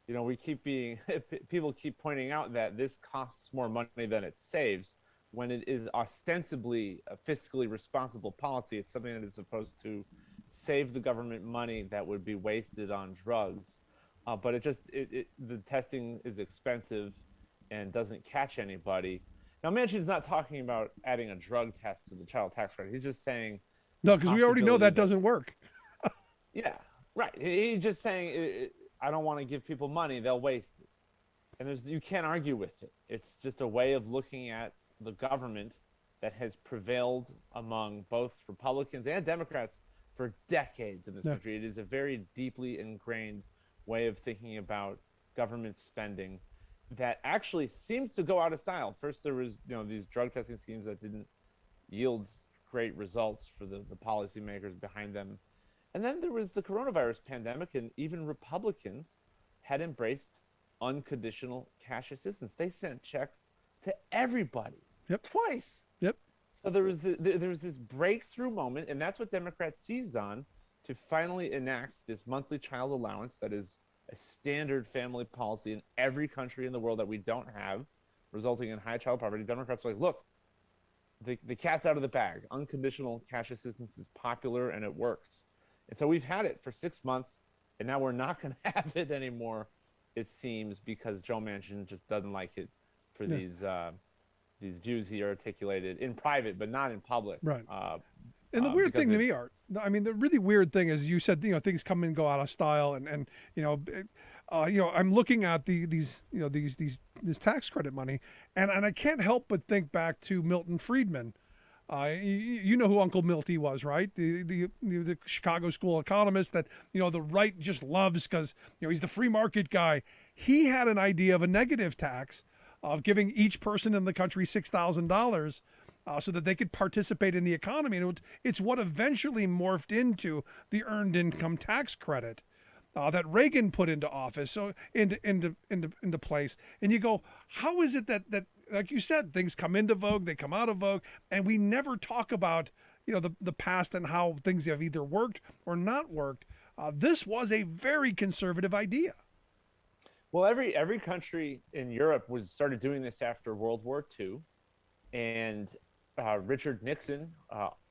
S6: we keep people keep pointing out that this costs more money than it saves, when it is ostensibly a fiscally responsible policy. It's something that is supposed to save the government money that would be wasted on drugs, but the testing is expensive and doesn't catch anybody. Now, Manchin's not talking about adding a drug test to the child tax credit. He's just saying
S2: No, because we already know that doesn't work.
S6: Yeah, right. He's just saying, I don't want to give people money; they'll waste it. And you can't argue with it. It's just a way of looking at the government that has prevailed among both Republicans and Democrats for decades in this country. It is a very deeply ingrained way of thinking about government spending that actually seems to go out of style. First, there was these drug testing schemes that didn't yield great results for the policymakers behind them. And then there was the coronavirus pandemic, and even Republicans had embraced unconditional cash assistance. They sent checks to everybody.
S2: Yep.
S6: Twice.
S2: Yep.
S6: So there was this breakthrough moment, and that's what Democrats seized on to finally enact this monthly child allowance that is a standard family policy in every country in the world that we don't have, resulting in high child poverty. Democrats were like, look, the cat's out of the bag. Unconditional cash assistance is popular and it works. And so we've had it for 6 months, and now we're not going to have it anymore, it seems, because Joe Manchin just doesn't like it for these views he articulated in private, but not in public.
S2: Right. And the weird thing to me,
S6: it's-
S2: Art, I mean, the really weird thing is you said, things come and go out of style, and I'm looking at this tax credit money, and I can't help but think back to Milton Friedman. You know who Uncle Milty was, right? The Chicago school economist that the right just loves because he's the free market guy. He had an idea of a negative tax of giving each person in the country $6,000. So that they could participate in the economy. And it's what eventually morphed into the earned income tax credit that Reagan put into office, so into place. And you go, how is it that like you said, things come into vogue, they come out of vogue, and we never talk about the past and how things have either worked or not worked. This was a very conservative idea.
S6: Well, every country in Europe started doing this after World War II, and Richard Nixon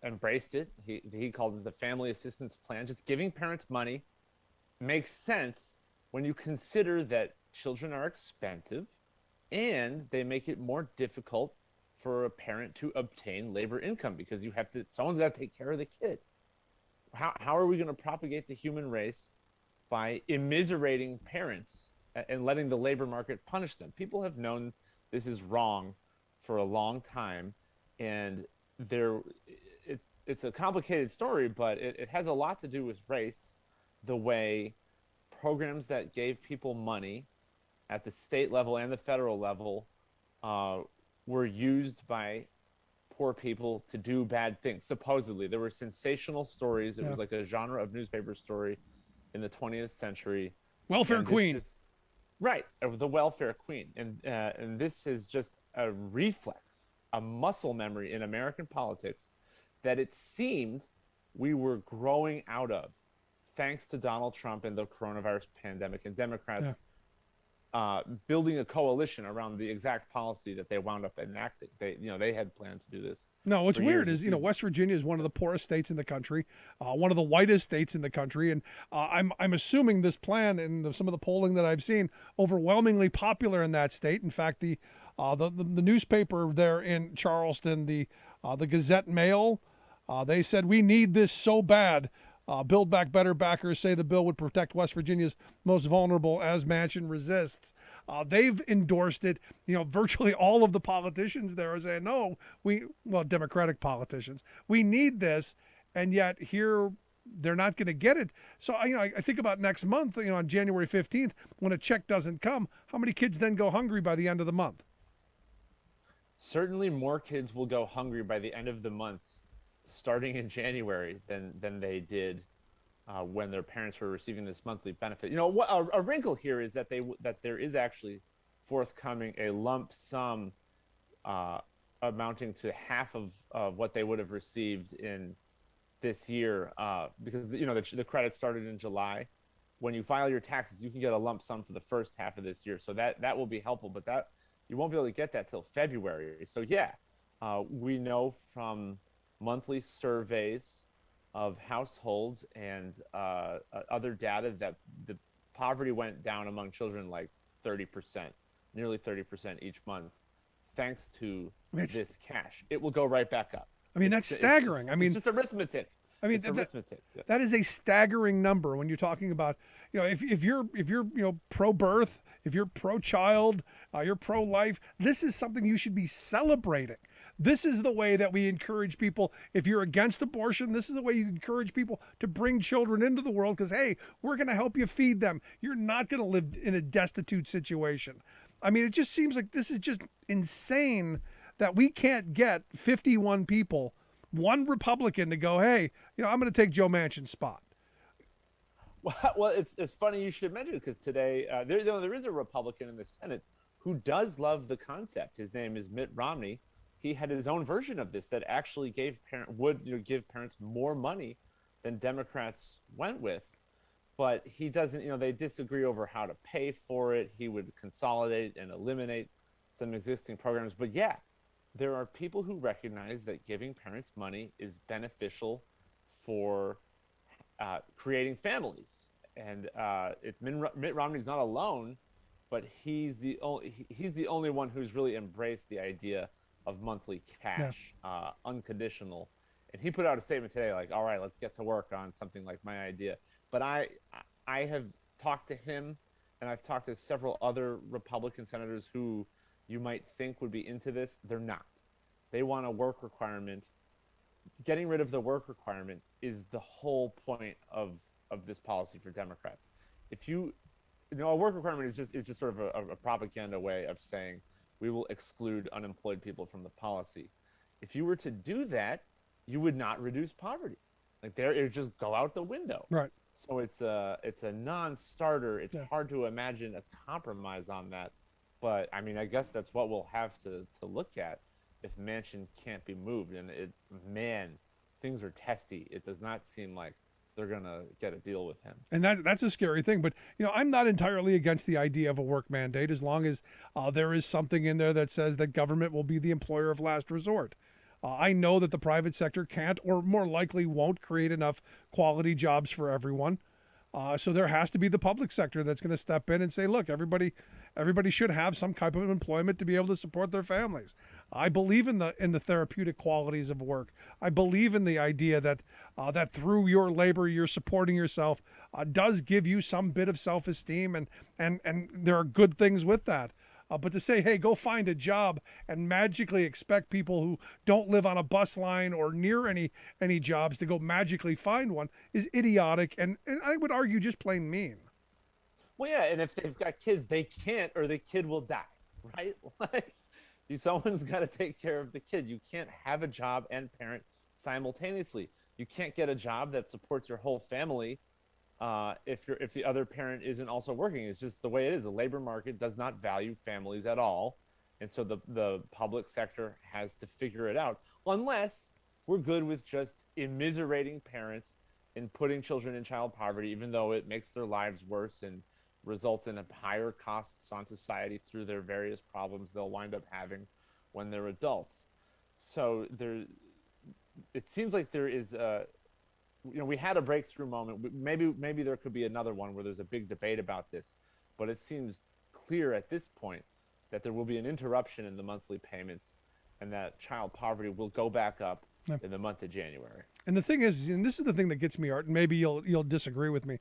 S6: embraced it. He called it the Family Assistance Plan. Just giving parents money makes sense when you consider that children are expensive and they make it more difficult for a parent to obtain labor income because someone's got to take care of the kid. How are we going to propagate the human race by immiserating parents and letting the labor market punish them? People have known this is wrong for a long time. And it's a complicated story, but it has a lot to do with race, the way programs that gave people money at the state level and the federal level were used by poor people to do bad things. Supposedly, there were sensational stories. It was like a genre of newspaper story in the 20th century.
S2: Welfare queen.
S6: Right, the welfare queen. And this is just a reflex, a muscle memory in American politics that it seemed we were growing out of thanks to Donald Trump and the coronavirus pandemic, and Democrats building a coalition around the exact policy that they wound up enacting. They had planned to do this.
S2: No, what's weird is, West Virginia is one of the poorest states in the country, one of the whitest states in the country. And I'm assuming this plan and some of the polling that I've seen overwhelmingly popular in that state. In fact, the newspaper there in Charleston, the Gazette Mail, they said, we need this so bad. Build Back Better backers say the bill would protect West Virginia's most vulnerable as Manchin resists. They've endorsed it. Virtually all of the politicians there are saying, no, Democratic politicians, we need this. And yet here they're not going to get it. So I think about next month, on January 15th, when a check doesn't come, how many kids then go hungry by the end of the month?
S6: Certainly more kids will go hungry by the end of the month, starting in January, than they did when their parents were receiving this monthly benefit. What a wrinkle here is that there is actually forthcoming a lump sum amounting to half of what they would have received in this year, because the credit started in July. When you file your taxes, you can get a lump sum for the first half of this year, so that will be helpful. But that you won't be able to get that till February. So yeah, we know from monthly surveys of households and other data that the poverty went down among children like 30%, nearly 30% each month, thanks to this cash. It will go right back up.
S2: That's staggering.
S6: It's just arithmetic.
S2: Arithmetic. That is a staggering number when you're talking about, if you're pro-birth, if you're pro-child, you're pro-life, this is something you should be celebrating. This is the way that we encourage people. If you're against abortion, this is the way you encourage people to bring children into the world because, hey, we're going to help you feed them. You're not going to live in a destitute situation. It just seems like this is just insane that we can't get 51 people, one Republican to go, hey, I'm going to take Joe Manchin's spot.
S6: Well, it's funny you should mention it because today there is a Republican in the Senate who does love the concept. His name is Mitt Romney. He had his own version of this that actually would give parents more money than Democrats went with. But he doesn't, they disagree over how to pay for it. He would consolidate and eliminate some existing programs. But yeah, there are people who recognize that giving parents money is beneficial for creating families. And Mitt Romney's not alone, but he's the only one who's really embraced the idea of monthly cash, unconditional. And he put out a statement today like, all right, let's get to work on something like my idea. But I have talked to him, and I've talked to several other Republican senators who you might think would be into this. They're not. They want a work requirement. Getting rid of the work requirement is the whole point of this policy for Democrats. If a work requirement is just sort of a propaganda way of saying we will exclude unemployed people from the policy. If you were to do that, you would not reduce poverty. Like it would just go out the window.
S2: Right.
S6: So it's a non-starter. It's hard to imagine a compromise on that. But I guess that's what we'll have to look at if Manchin can't be moved. And things are testy. It does not seem like they're gonna get a deal with him. And
S2: that's a scary thing. But I'm not entirely against the idea of a work mandate as long as there is something in there that says that government will be the employer of last resort. I know that the private sector can't, or more likely won't, create enough quality jobs for everyone. So there has to be the public sector that's going to step in and say, look, everybody should have some type of employment to be able to support their families. I believe in the therapeutic qualities of work. I believe in the idea that that through your labor, you're supporting yourself, does give you some bit of self-esteem, and there are good things with that. But to say, hey, go find a job and magically expect people who don't live on a bus line or near any jobs to go magically find one is idiotic, and I would argue just plain mean.
S6: Well, yeah, and if they've got kids, they can't, or the kid will die, right? Like, someone's got to take care of the kid. You can't have a job and parent simultaneously. You can't get a job that supports your whole family if the other parent isn't also working. It's just the way it is. The labor market does not value families at all, and so the public sector has to figure it out. Unless we're good with just immiserating parents and putting children in child poverty, even though it makes their lives worse and results in higher costs on society through their various problems they'll wind up having when they're adults. So it seems like there is we had a breakthrough moment. Maybe there could be another one where there's a big debate about this, but it seems clear at this point that there will be an interruption in the monthly payments and that child poverty will go back up in the month of January.
S2: And the thing is, and this is the thing that gets me, Art, and maybe you'll disagree with me,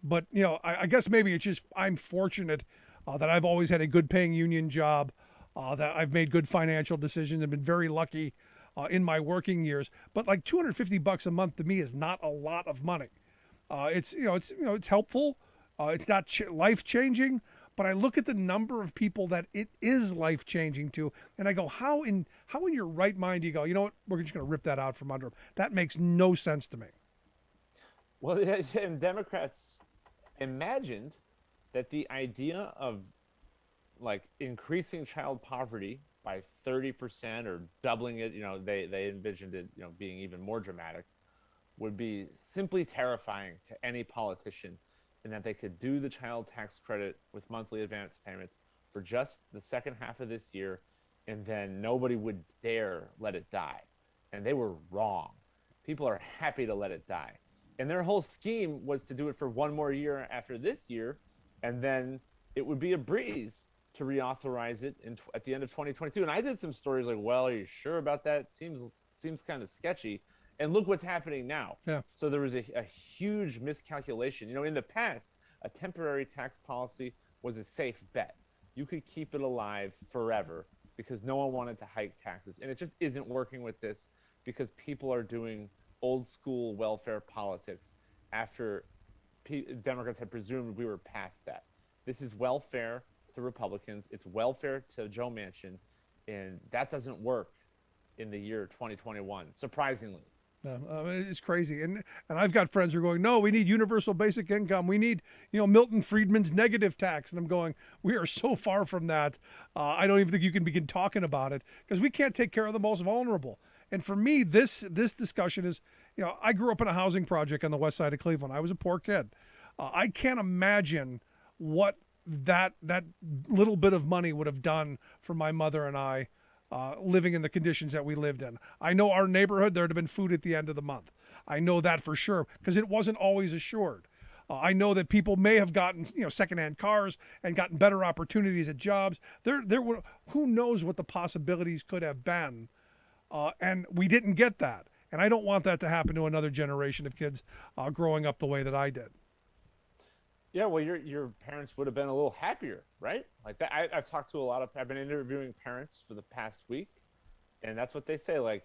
S2: but I guess maybe it's just I'm fortunate that I've always had a good paying union job, that I've made good financial decisions and been very lucky in my working years. But like $250 a month to me is not a lot of money. It's helpful. It's not life changing, but I look at the number of people that it is life changing to, and I go, how in your right mind do you go, you know what, we're just going to rip that out from under them? That makes no sense to me.
S6: Well, and Democrats imagined that the idea of like increasing child poverty by 30% or doubling it, they envisioned it, being even more dramatic, would be simply terrifying to any politician, and that they could do the child tax credit with monthly advance payments for just the second half of this year, and then nobody would dare let it die. And they were wrong. People are happy to let it die. And their whole scheme was to do it for one more year after this year, and then it would be a breeze to reauthorize it at the end of 2022. And I did some stories like, well, are you sure about that? Seems kind of sketchy. And look what's happening now.
S2: Yeah.
S6: So there was a huge miscalculation. In the past, a temporary tax policy was a safe bet. You could keep it alive forever because no one wanted to hike taxes. And it just isn't working with this because people are doing old school welfare politics after Democrats had presumed we were past that. This is welfare to Republicans. It's welfare to Joe Manchin. And that doesn't work in the year 2021, surprisingly.
S2: Yeah, it's crazy. And I've got friends who are going, no, we need universal basic income. We need, Milton Friedman's negative tax. And I'm going, we are so far from that. I don't even think you can begin talking about it because we can't take care of the most vulnerable. And for me, this discussion is, I grew up in a housing project on the west side of Cleveland. I was a poor kid. I can't imagine what that little bit of money would have done for my mother and I living in the conditions that we lived in. I know our neighborhood, there'd have been food at the end of the month. I know that for sure because it wasn't always assured. I know that people may have gotten, secondhand cars and gotten better opportunities at jobs. There were, who knows what the possibilities could have been. And we didn't get that. And I don't want that to happen to another generation of kids growing up the way that I did.
S6: Yeah, well, your parents would have been a little happier, right? Like that. I've been interviewing parents for the past week, and that's what they say. Like,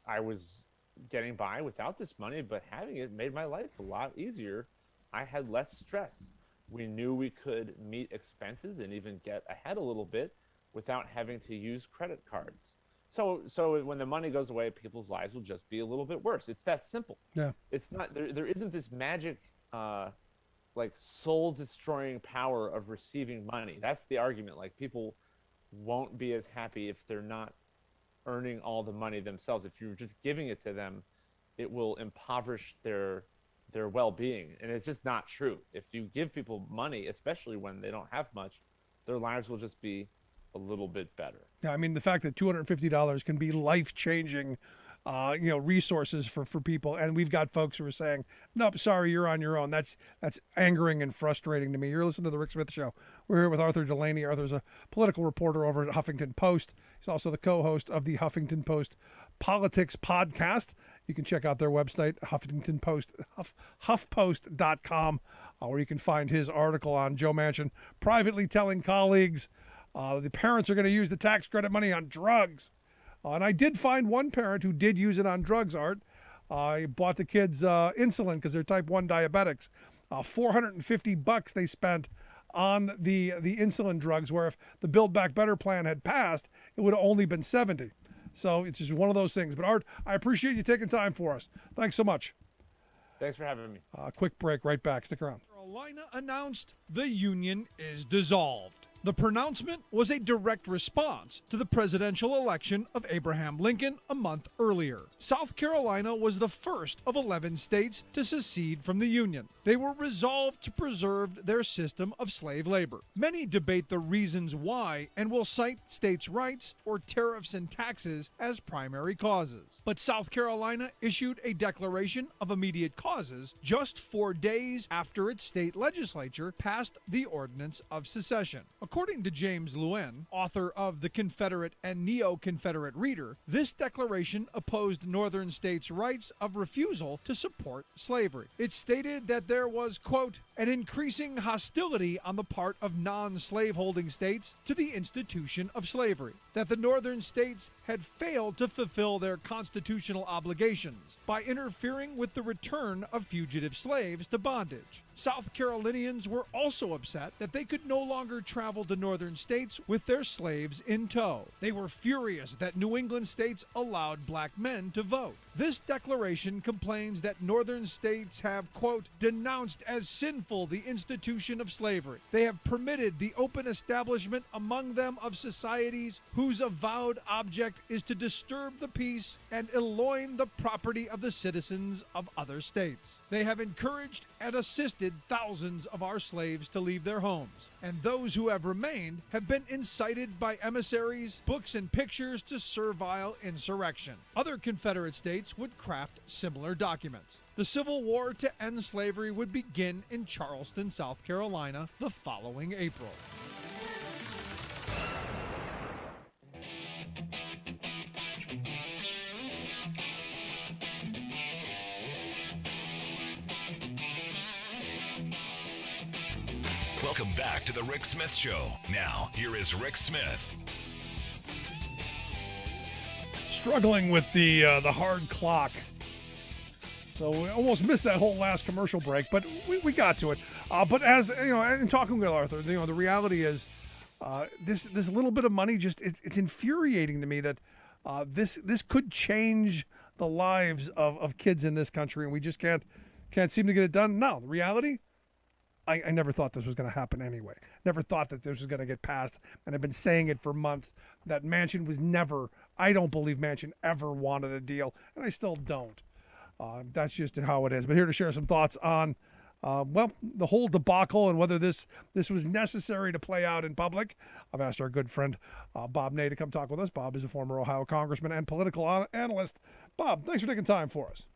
S6: I was getting by without this money, but having it made my life a lot easier. I had less stress. We knew we could meet expenses and even get ahead a little bit without having to use credit cards. So when the money goes away, people's lives will just be a little bit worse. It's that simple.
S2: Yeah.
S6: It's not there isn't this magic like soul destroying power of receiving money. That's the argument. Like people won't be as happy if they're not earning all the money themselves. If you're just giving it to them, it will impoverish their well-being. And it's just not true. If you give people money, especially when they don't have much, their lives will just be a little bit better.
S2: Yeah, I mean, the fact that $250 can be life-changing resources for people. And we've got folks who are saying, nope, sorry, you're on your own. That's angering and frustrating to me. You're listening to The Rick Smith Show. We're here with Arthur Delaney. Arthur's a political reporter over at Huffington Post. He's also the co-host of the Huffington Post Politics podcast. You can check out their website, Huffington Post, huffpost.com, where you can find his article on Joe Manchin privately telling colleagues the parents are going to use the tax credit money on drugs. And I did find one parent who did use it on drugs, Art. He bought the kids insulin because they're type 1 diabetics. $450 they spent on the insulin drugs, where if the Build Back Better plan had passed, it would have only been $70. So it's just one of those things. But Art, I appreciate you taking time for us. Thanks so much.
S6: Thanks for having me.
S2: Quick break, right back. Stick around.
S5: Carolina announced the union is dissolved. The pronouncement was a direct response to the presidential election of Abraham Lincoln a month earlier. South Carolina was the first of 11 states to secede from the Union. They were resolved to preserve their system of slave labor. Many debate the reasons why and will cite states' rights or tariffs and taxes as primary causes. But South Carolina issued a declaration of immediate causes just 4 days after its state legislature passed the Ordinance of Secession. According to James Lewin, author of The Confederate and Neo-Confederate Reader, this declaration opposed Northern states' rights of refusal to support slavery. It stated that there was, quote, an increasing hostility on the part of non-slaveholding states to the institution of slavery, that the Northern states had failed to fulfill their constitutional obligations by interfering with the return of fugitive slaves to bondage. South Carolinians were also upset that they could no longer travel to northern states with their slaves in tow. They were furious that New England states allowed black men to vote. This declaration complains that northern states have, quote, denounced as sinful the institution of slavery. They have permitted the open establishment among them of societies whose avowed object is to disturb the peace and elloign the property of the citizens of other states. They have encouraged and assisted thousands of our slaves to leave their homes, and those who have remained have been incited by emissaries, books, and pictures to servile insurrection. Other Confederate states would craft similar documents. The Civil War to end slavery would begin in Charleston, South Carolina, the following April.
S1: Welcome back to the Rick Smith Show. Now, here is Rick Smith.
S2: Struggling with the hard clock. So we almost missed that whole last commercial break, but we got to it. But as you know, in talking with Arthur, you know, the reality is this little bit of money just it's infuriating to me that this could change the lives of kids in this country, and we just can't seem to get it done. No, the reality, I never thought this was going to happen anyway. Never thought that this was going to get passed, and I've been saying it for months that Manchin was never. I don't believe Manchin ever wanted a deal, and I still don't. That's just how it is. But here to share some thoughts on, the whole debacle and whether this was necessary to play out in public. I've asked our good friend Bob Ney to come talk with us. Bob is a former Ohio congressman and political analyst. Bob, thanks for taking time for us.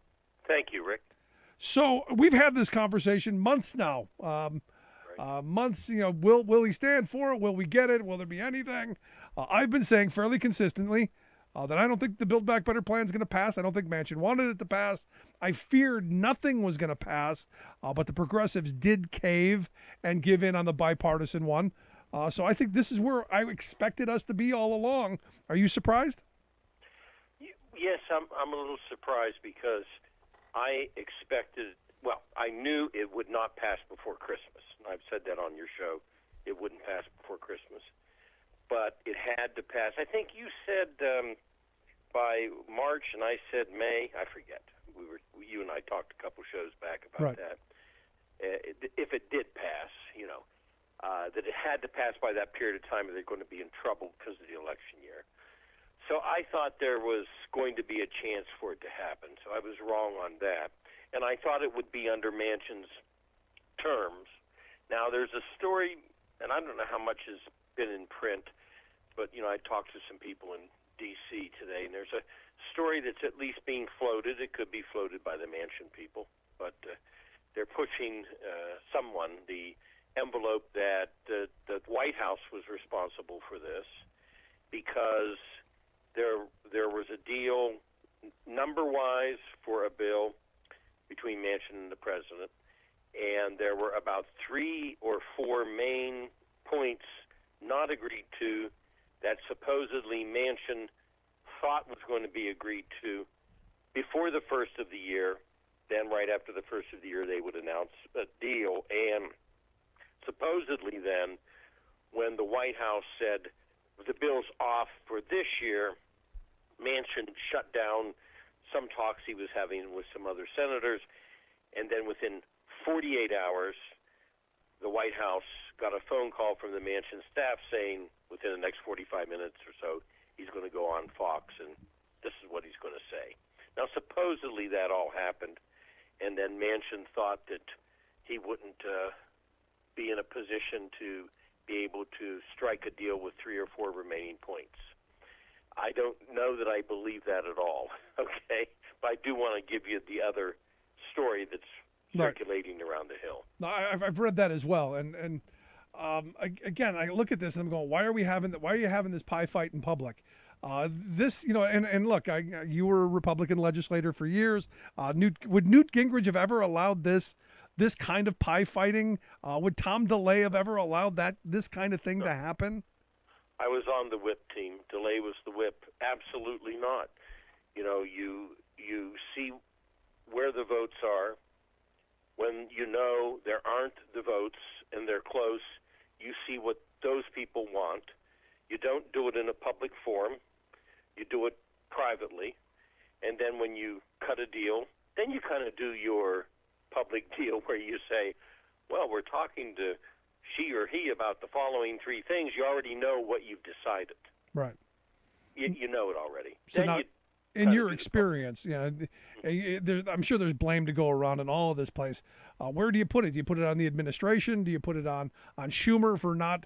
S7: Thank you, Rick.
S2: So we've had this conversation months now. Months, you know, will he stand for it? Will we get it? Will there be anything? I've been saying fairly consistently that I don't think the Build Back Better plan is going to pass. I don't think Manchin wanted it to pass. I feared nothing was going to pass, but the progressives did cave and give in on the bipartisan one. So I think this is where I expected us to be all along. Are you surprised?
S7: Yes, I'm a little surprised because I knew it would not pass before Christmas. And I've said that on your show. It wouldn't pass before Christmas. But it had to pass. I think you said by March, and I said May. I forget. You and I talked a couple shows back about that. If it did pass, that it had to pass by that period of time, or they're going to be in trouble because of the election year. So I thought there was going to be a chance for it to happen. So I was wrong on that. And I thought it would be under Manchin's terms. Now, there's a story, and I don't know how much has been in print, but, I talked to some people in D.C. today, and there's a story that's at least being floated. It could be floated by the Manchin people, but they're pushing someone, the envelope that the White House was responsible for this because there was a deal number-wise for a bill between Manchin and the president, and there were about 3 or 4 main points not agreed to that supposedly Manchin thought was going to be agreed to before the first of the year. Then right after the first of the year, they would announce a deal. And supposedly then, when the White House said the bill's off for this year, Manchin shut down some talks he was having with some other senators, and then within 48 hours, the White House got a phone call from the Manchin staff saying within the next 45 minutes or so, he's going to go on Fox, and this is what he's going to say. Now, supposedly that all happened, and then Manchin thought that he wouldn't be in a position to be able to strike a deal with 3 or 4 remaining points. I don't know that I believe that at all, okay? But I do want to give you the other story that's circulating around the Hill.
S2: No, I've read that as well, and again, I look at this and I'm going, why are you having this pie fight in public? This, and look, you were a Republican legislator for years. Would Newt Gingrich have ever allowed this kind of pie fighting? Would Tom DeLay have ever allowed this kind of thing to happen?
S7: I was on the whip team. DeLay was the whip. Absolutely not. You see where the votes are. When there aren't the votes and they're close, you see what those people want. You don't do it in a public forum. You do it privately. And then when you cut a deal, then you kind of do your public deal where you say, well, we're talking to she or he about the following three things. You already know what you've decided.
S2: Right.
S7: You know it already.
S2: So now, in your experience, I'm sure there's blame to go around in all of this place. Where do you put it? Do you put it on the administration? Do you put it on Schumer for not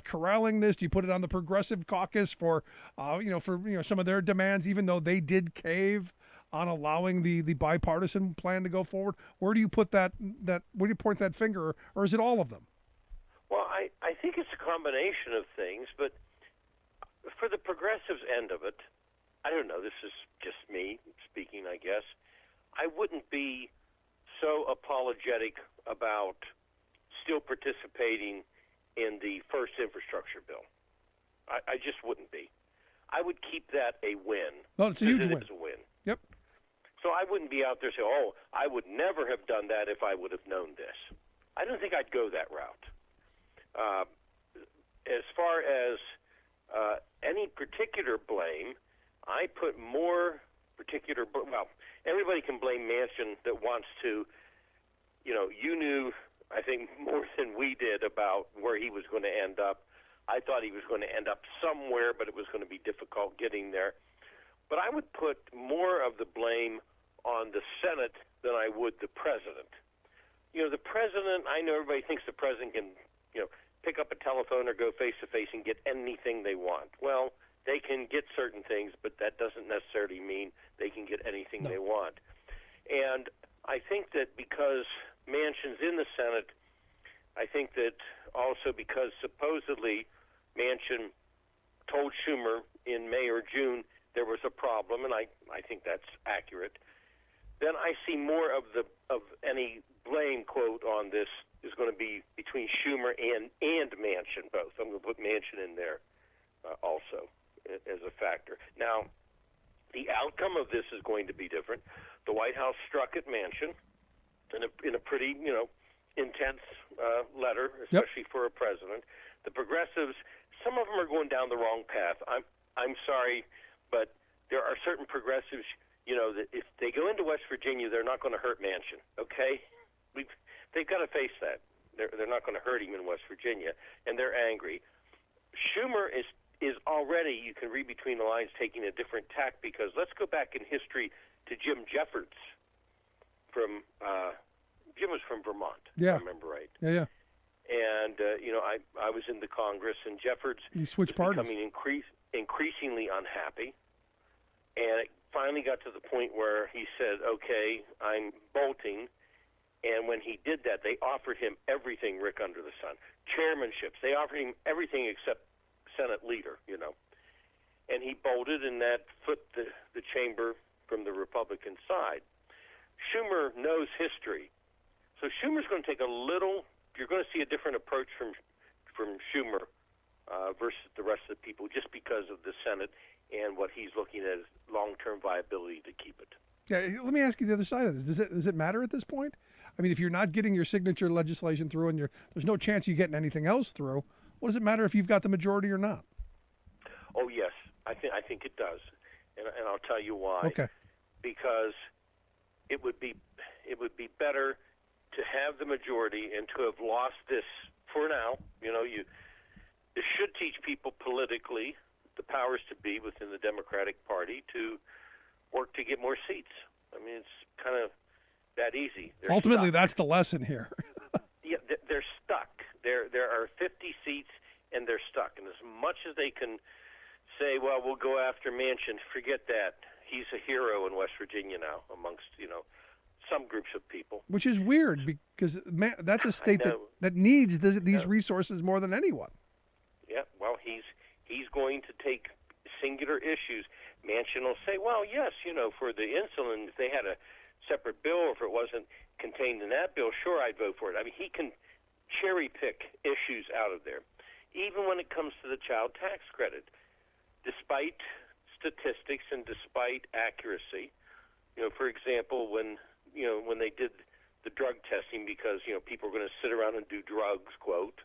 S2: corralling this? Do you put it on the Progressive Caucus for some of their demands, even though they did cave on allowing the bipartisan plan to go forward? Where do you put that? Where do you point that finger, or is it all of them?
S7: Well, I think it's a combination of things, but for the progressives end of it, I don't know, this is just me speaking, I guess. I wouldn't be so apologetic about still participating in the first infrastructure bill. I just wouldn't be. I would keep that a win.
S2: No, it's a huge win.
S7: It's a win.
S2: Yep.
S7: So I wouldn't be out there saying, oh, I would never have done that if I would have known this. I don't think I'd go that route. As far as any particular blame, I put more particular, everybody can blame Manchin that wants to, you knew, I think, more than we did about where he was going to end up. I thought he was going to end up somewhere, but it was going to be difficult getting there. But I would put more of the blame on the Senate than I would the president. The president, I know everybody thinks the president can, pick up a telephone or go face-to-face and get anything they want. Well, they can get certain things, but that doesn't necessarily mean they can get anything they want. And I think that because Manchin's in the Senate, I think that also because supposedly Manchin told Schumer in May or June there was a problem, and I think that's accurate, then I see more of any blame quote on this is going to be between Schumer and Manchin both. I'm going to put Manchin in there also as a factor. Now, the outcome of this is going to be different. The White House struck at Manchin in a pretty, intense letter, especially for a president. The progressives, some of them are going down the wrong path. I'm sorry, but there are certain progressives, that if they go into West Virginia, they're not going to hurt Manchin. Okay, they've got to face that. They're not going to hurt him in West Virginia, and they're angry. Schumer is already, you can read between the lines, taking a different tack because let's go back in history to Jim Jeffords Jim was from Vermont, if I remember right.
S2: Yeah.
S7: And, I was in the Congress, and Jeffords was becoming increasingly unhappy. And it finally got to the point where he said, okay, I'm bolting. And when he did that, they offered him everything, Rick, under the sun. Chairmanships. They offered him everything except Senate leader, And he bolted, and that flipped the chamber from the Republican side. Schumer knows history. So Schumer's going to take you're going to see a different approach from Schumer versus the rest of the people just because of the Senate and what he's looking at as long-term viability to keep it.
S2: Yeah, let me ask you the other side of this. Does it matter at this point? I mean, if you're not getting your signature legislation through and there's no chance you getting anything else through, what does it matter if you've got the majority or not?
S7: Oh, yes. I think it does. And I'll tell you why.
S2: Okay.
S7: Because it would be better to have the majority and to have lost this for now. This should teach people politically, the powers to be within the Democratic Party, to work to get more seats. I mean, it's kind of that easy.
S2: Ultimately, that's the lesson here.
S7: Yeah, they're stuck. There are 50 seats, and they're stuck. And as much as they can say, well, we'll go after Manchin, forget that. He's a hero in West Virginia now amongst, some groups of people.
S2: Which is weird because that's a state that needs these resources more than anyone.
S7: Yeah, well, he's going to take singular issues. Manchin will say, well, yes, for the insulin, if they had a separate bill, or if it wasn't contained in that bill, sure, I'd vote for it. I mean, he can cherry pick issues out of there. Even when it comes to the child tax credit, despite statistics and despite accuracy, for example, when they did the drug testing, because people are going to sit around and do drugs, quote,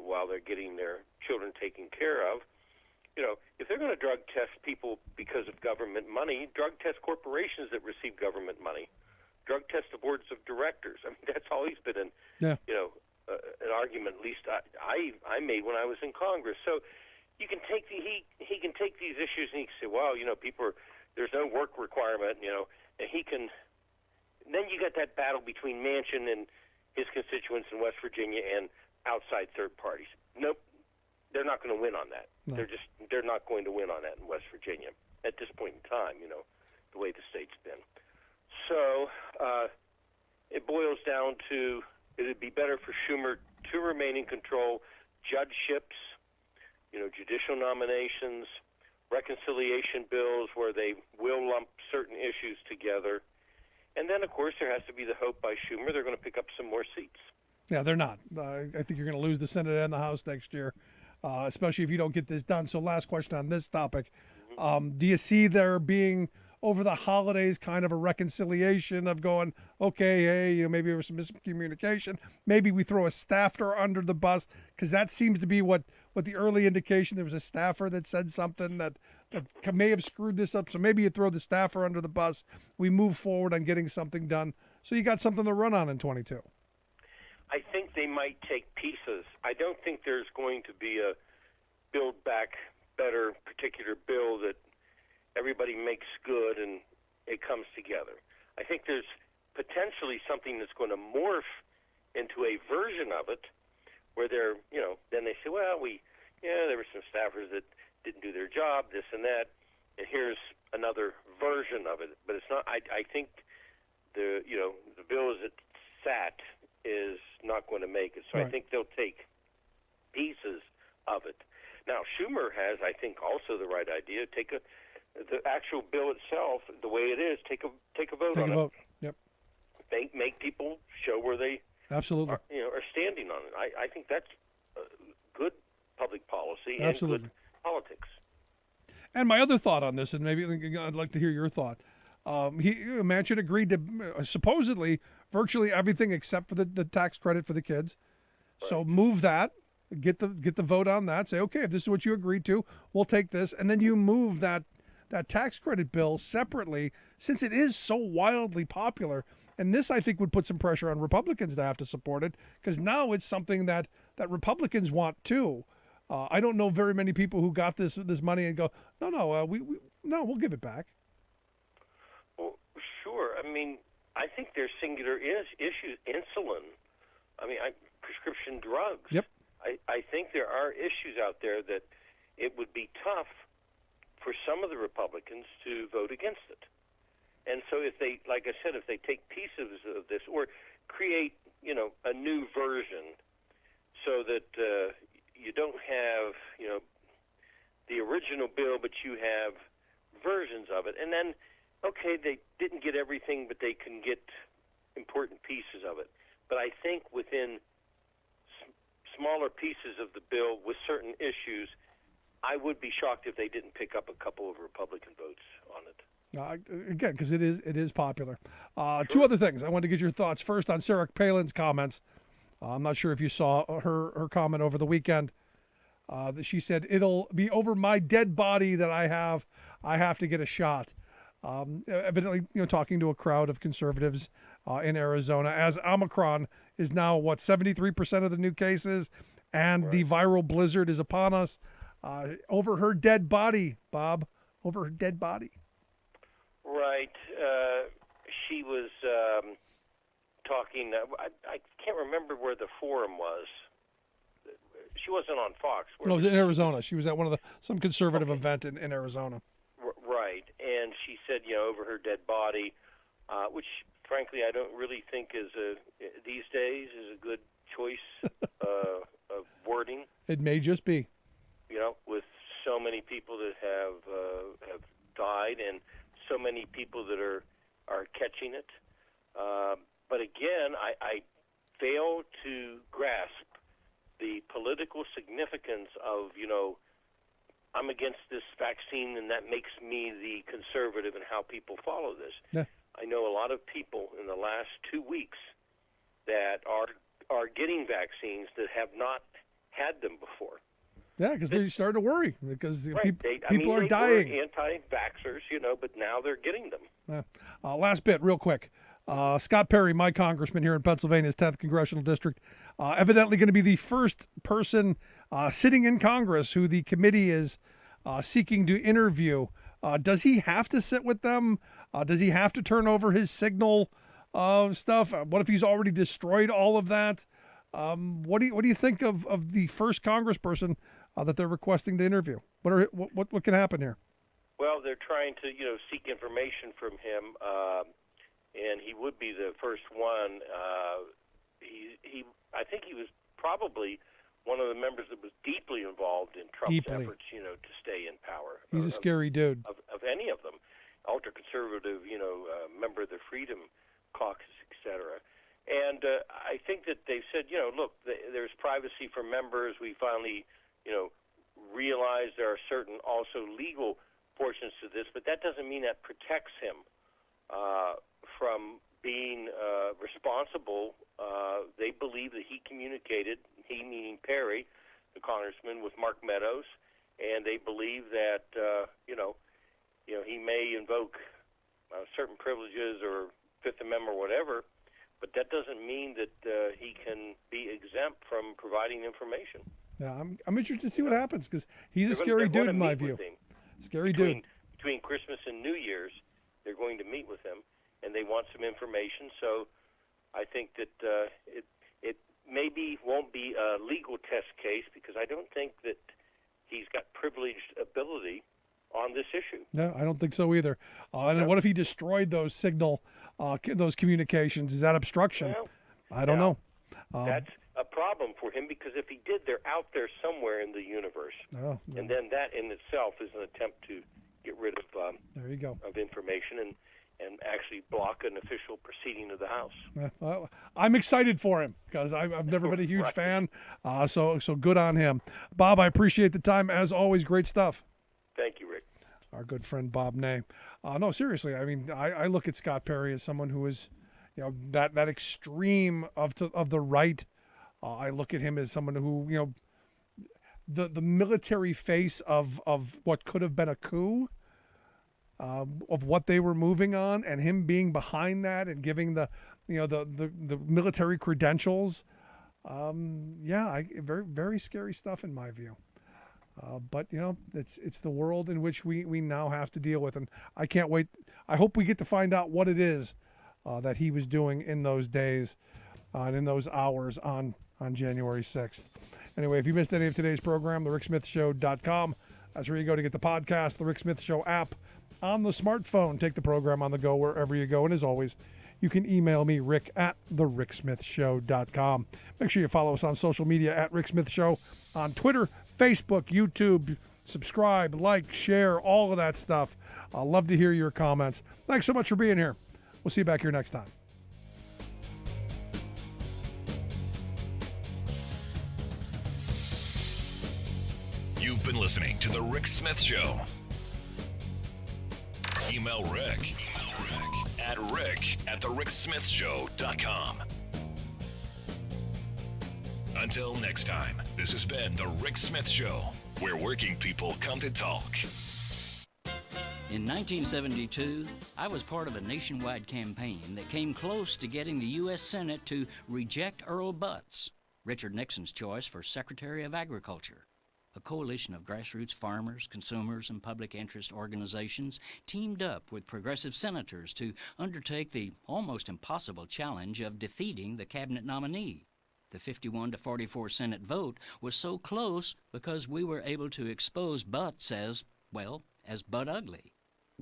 S7: while they're getting their children taken care of. If they're going to drug test people because of government money, drug test corporations that receive government money, drug test the boards of directors. I mean, that's always been an argument, at least I made when I was in Congress. So you can take he can take these issues and he can say, well, there's no work requirement, and he can. Then you got that battle between Manchin and his constituents in West Virginia and outside third parties. Nope, they're not going to win on that. No. They're not going to win on that in West Virginia at this point in time. The way the state's been. So it boils down to it'd be better for Schumer to remain in control, judgeships, judicial nominations, reconciliation bills where they will lump certain issues together. And then, of course, there has to be the hope by Schumer they're going to pick up some more seats. Yeah,
S2: they're not. I think you're going to lose the Senate and the House next year, especially if you don't get this done. So last question on this topic. Mm-hmm. Do you see there being, over the holidays, kind of a reconciliation of going, okay, hey, maybe there was some miscommunication. Maybe we throw a staffer under the bus, because that seems to be what the early indication. There was a staffer that said something that may have screwed this up. So maybe you throw the staffer under the bus. We move forward on getting something done. So you got something to run on in 22.
S7: I think they might take pieces. I don't think there's going to be a Build Back Better particular bill that everybody makes good and it comes together. I think there's potentially something that's going to morph into a version of it where they're, then they say, well, there were some staffers that didn't do their job, this and that, and here's another version of it. But it's not. I think the bill as it sat is not going to make it. So right. I think they'll take pieces of it. Now Schumer has, I think, also the right idea. The actual bill itself, the way it is, take a vote on it.
S2: Yep.
S7: Make people show where they
S2: absolutely
S7: are standing on it. I think that's good public policy
S2: absolutely.
S7: And good politics.
S2: And my other thought on this, and maybe I'd like to hear your thought. Manchin agreed to supposedly virtually everything except for the tax credit for the kids. Right. So move that, get the vote on that. Say, okay, if this is what you agreed to, we'll take this, and then you move that tax credit bill separately, since it is so wildly popular. And this, I think, would put some pressure on Republicans to have to support it, because now it's something that Republicans want too. I don't know very many people who got this money and go, no, we'll give it back.
S7: Well, sure. I mean, I think there's singular issues. Insulin. I mean, prescription drugs.
S2: Yep.
S7: I think there are issues out there that it would be tough for some of the Republicans to vote against it. And so if they, like I said, if they take pieces of this or create, a new version so that you don't have, the original bill, but you have versions of it. And then, okay, they didn't get everything, but they can get important pieces of it. But I think within smaller pieces of the bill with certain issues, I would be shocked if they didn't pick up a couple of Republican votes on it.
S2: Again, because it is popular. Sure. Two other things. I wanted to get your thoughts. First, on Sarah Palin's comments. I'm not sure if you saw her comment over the weekend. That she said, it'll be over my dead body that I have to get a shot. Evidently, talking to a crowd of conservatives in Arizona, as Omicron is now 73% of the new cases, and right. The viral blizzard is upon us. Over her dead body, Bob. Over her dead body.
S7: Right. She was talking. I can't remember where the forum was. She wasn't on Fox.
S2: No, it was in Arizona. She was at some conservative event in Arizona.
S7: Right. And she said, over her dead body, which frankly I don't really think these days is a good choice of wording.
S2: It may just be.
S7: With so many people that have died and so many people that are catching it. But again, I fail to grasp the political significance of, I'm against this vaccine and that makes me the conservative in how people follow this.
S2: Yeah.
S7: I know a lot of people in the last 2 weeks that are getting vaccines that have not had them before.
S2: Yeah, because they're starting to worry because
S7: Right.
S2: people are dying.
S7: They were anti-vaxxers, but now they're getting them.
S2: Last bit, real quick. Scott Perry, my congressman here in Pennsylvania's 10th Congressional District, evidently going to be the first person sitting in Congress who the committee is seeking to interview. Does he have to sit with them? Does he have to turn over his signal stuff? What if he's already destroyed all of that? What do you think of the first congressperson that they're requesting to interview? What can happen here?
S7: Well, they're trying to seek information from him. And he would be the first one. I think he was probably one of the members that was deeply involved in Trump's efforts, to stay in power.
S2: He's a scary dude.
S7: Of any of them, ultra-conservative, member of the Freedom Caucus, etc. And I think that they've said, look, there's privacy for members. We finally, realize there are certain also legal portions to this, but that doesn't mean that protects him from being responsible. They believe that he communicated, he meaning Perry, the congressman, with Mark Meadows, and they believe that he may invoke certain privileges or Fifth Amendment or whatever, but that doesn't mean that he can be exempt from providing information.
S2: Yeah, I'm interested to see what happens because he's a scary dude in my view. Scary dude.
S7: Between Christmas and New Year's, they're going to meet with him, and they want some information. So I think that it maybe won't be a legal test case because I don't think that he's got privileged ability on this issue.
S2: No, I don't think so either. And what if he destroyed those those communications? Is that obstruction?
S7: Well,
S2: I don't know.
S7: That's a problem for him because if he did, they're out there somewhere in the universe.
S2: Oh, no.
S7: And then that in itself is an attempt to get rid of
S2: there you go.
S7: of information and actually block an official proceeding of the House.
S2: Well, I'm excited for him because I've never been a huge fan. So good on him. Bob, I appreciate the time. As always, great stuff.
S7: Thank you, Rick.
S2: Our good friend Bob Ney. No, seriously. I mean, I look at Scott Perry as someone who is, that extreme of the right. I look at him as someone who, the military face of what could have been a coup, of what they were moving on, and him being behind that and giving the military credentials. Very, very scary stuff in my view. But it's the world in which we now have to deal with, and I can't wait. I hope we get to find out what it is that he was doing in those days and in those hours on January 6th. Anyway, if you missed any of today's program, thericksmithshow.com. That's where you go to get the podcast, the Rick Smith Show app on the smartphone. Take the program on the go wherever you go. And as always, you can email me, Rick, at thericksmithshow.com. Make sure you follow us on social media at Rick Smith Show on Twitter, Facebook, YouTube. Subscribe, like, share, all of that stuff. I'd love to hear your comments. Thanks so much for being here. We'll see you back here next time.
S1: You've been listening to The Rick Smith Show. Email Rick at rick@thericksmithshow.com. Until next time, this has been The Rick Smith Show, where working people come to talk.
S8: In 1972, I was part of a nationwide campaign that came close to getting the U.S. Senate to reject Earl Butz, Richard Nixon's choice for Secretary of Agriculture. A coalition of grassroots farmers, consumers, and public interest organizations teamed up with progressive senators to undertake the almost impossible challenge of defeating the cabinet nominee. The 51-44 Senate vote was so close because we were able to expose Butz as Bud Ugly.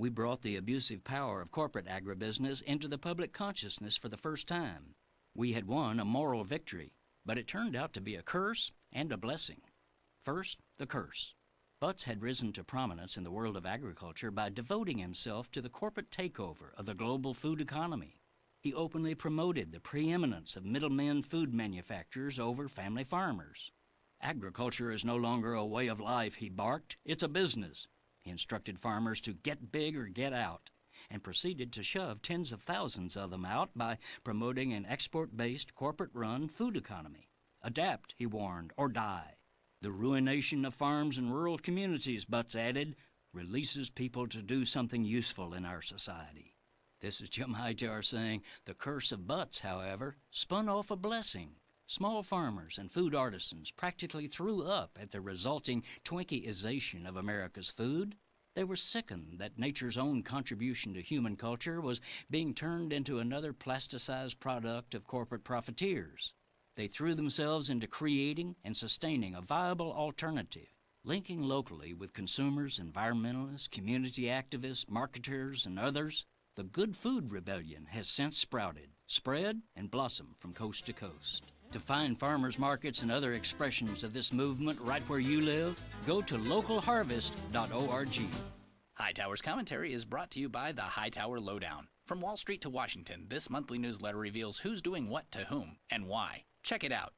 S8: We brought the abusive power of corporate agribusiness into the public consciousness for the first time. We had won a moral victory, but it turned out to be a curse and a blessing. First, the curse. Butts had risen to prominence in the world of agriculture by devoting himself to the corporate takeover of the global food economy. He openly promoted the preeminence of middlemen food manufacturers over family farmers. Agriculture is no longer a way of life, he barked. It's a business. He instructed farmers to get big or get out, and proceeded to shove tens of thousands of them out by promoting an export-based, corporate-run food economy. Adapt, he warned, or die. The ruination of farms and rural communities, Butts added, releases people to do something useful in our society. This is Jim Hightower saying, the curse of Butts, however, spun off a blessing. Small farmers and food artisans practically threw up at the resulting Twinkie-ization of America's food. They were sickened that nature's own contribution to human culture was being turned into another plasticized product of corporate profiteers. They threw themselves into creating and sustaining a viable alternative, linking locally with consumers, environmentalists, community activists, marketers, and others. The Good Food Rebellion has since sprouted, spread, and blossomed from coast to coast. To find farmers markets and other expressions of this movement right where you live, go to localharvest.org.
S9: Hightower's commentary is brought to you by the Hightower Lowdown. From Wall Street to Washington, this monthly newsletter reveals who's doing what to whom and why. Check it out,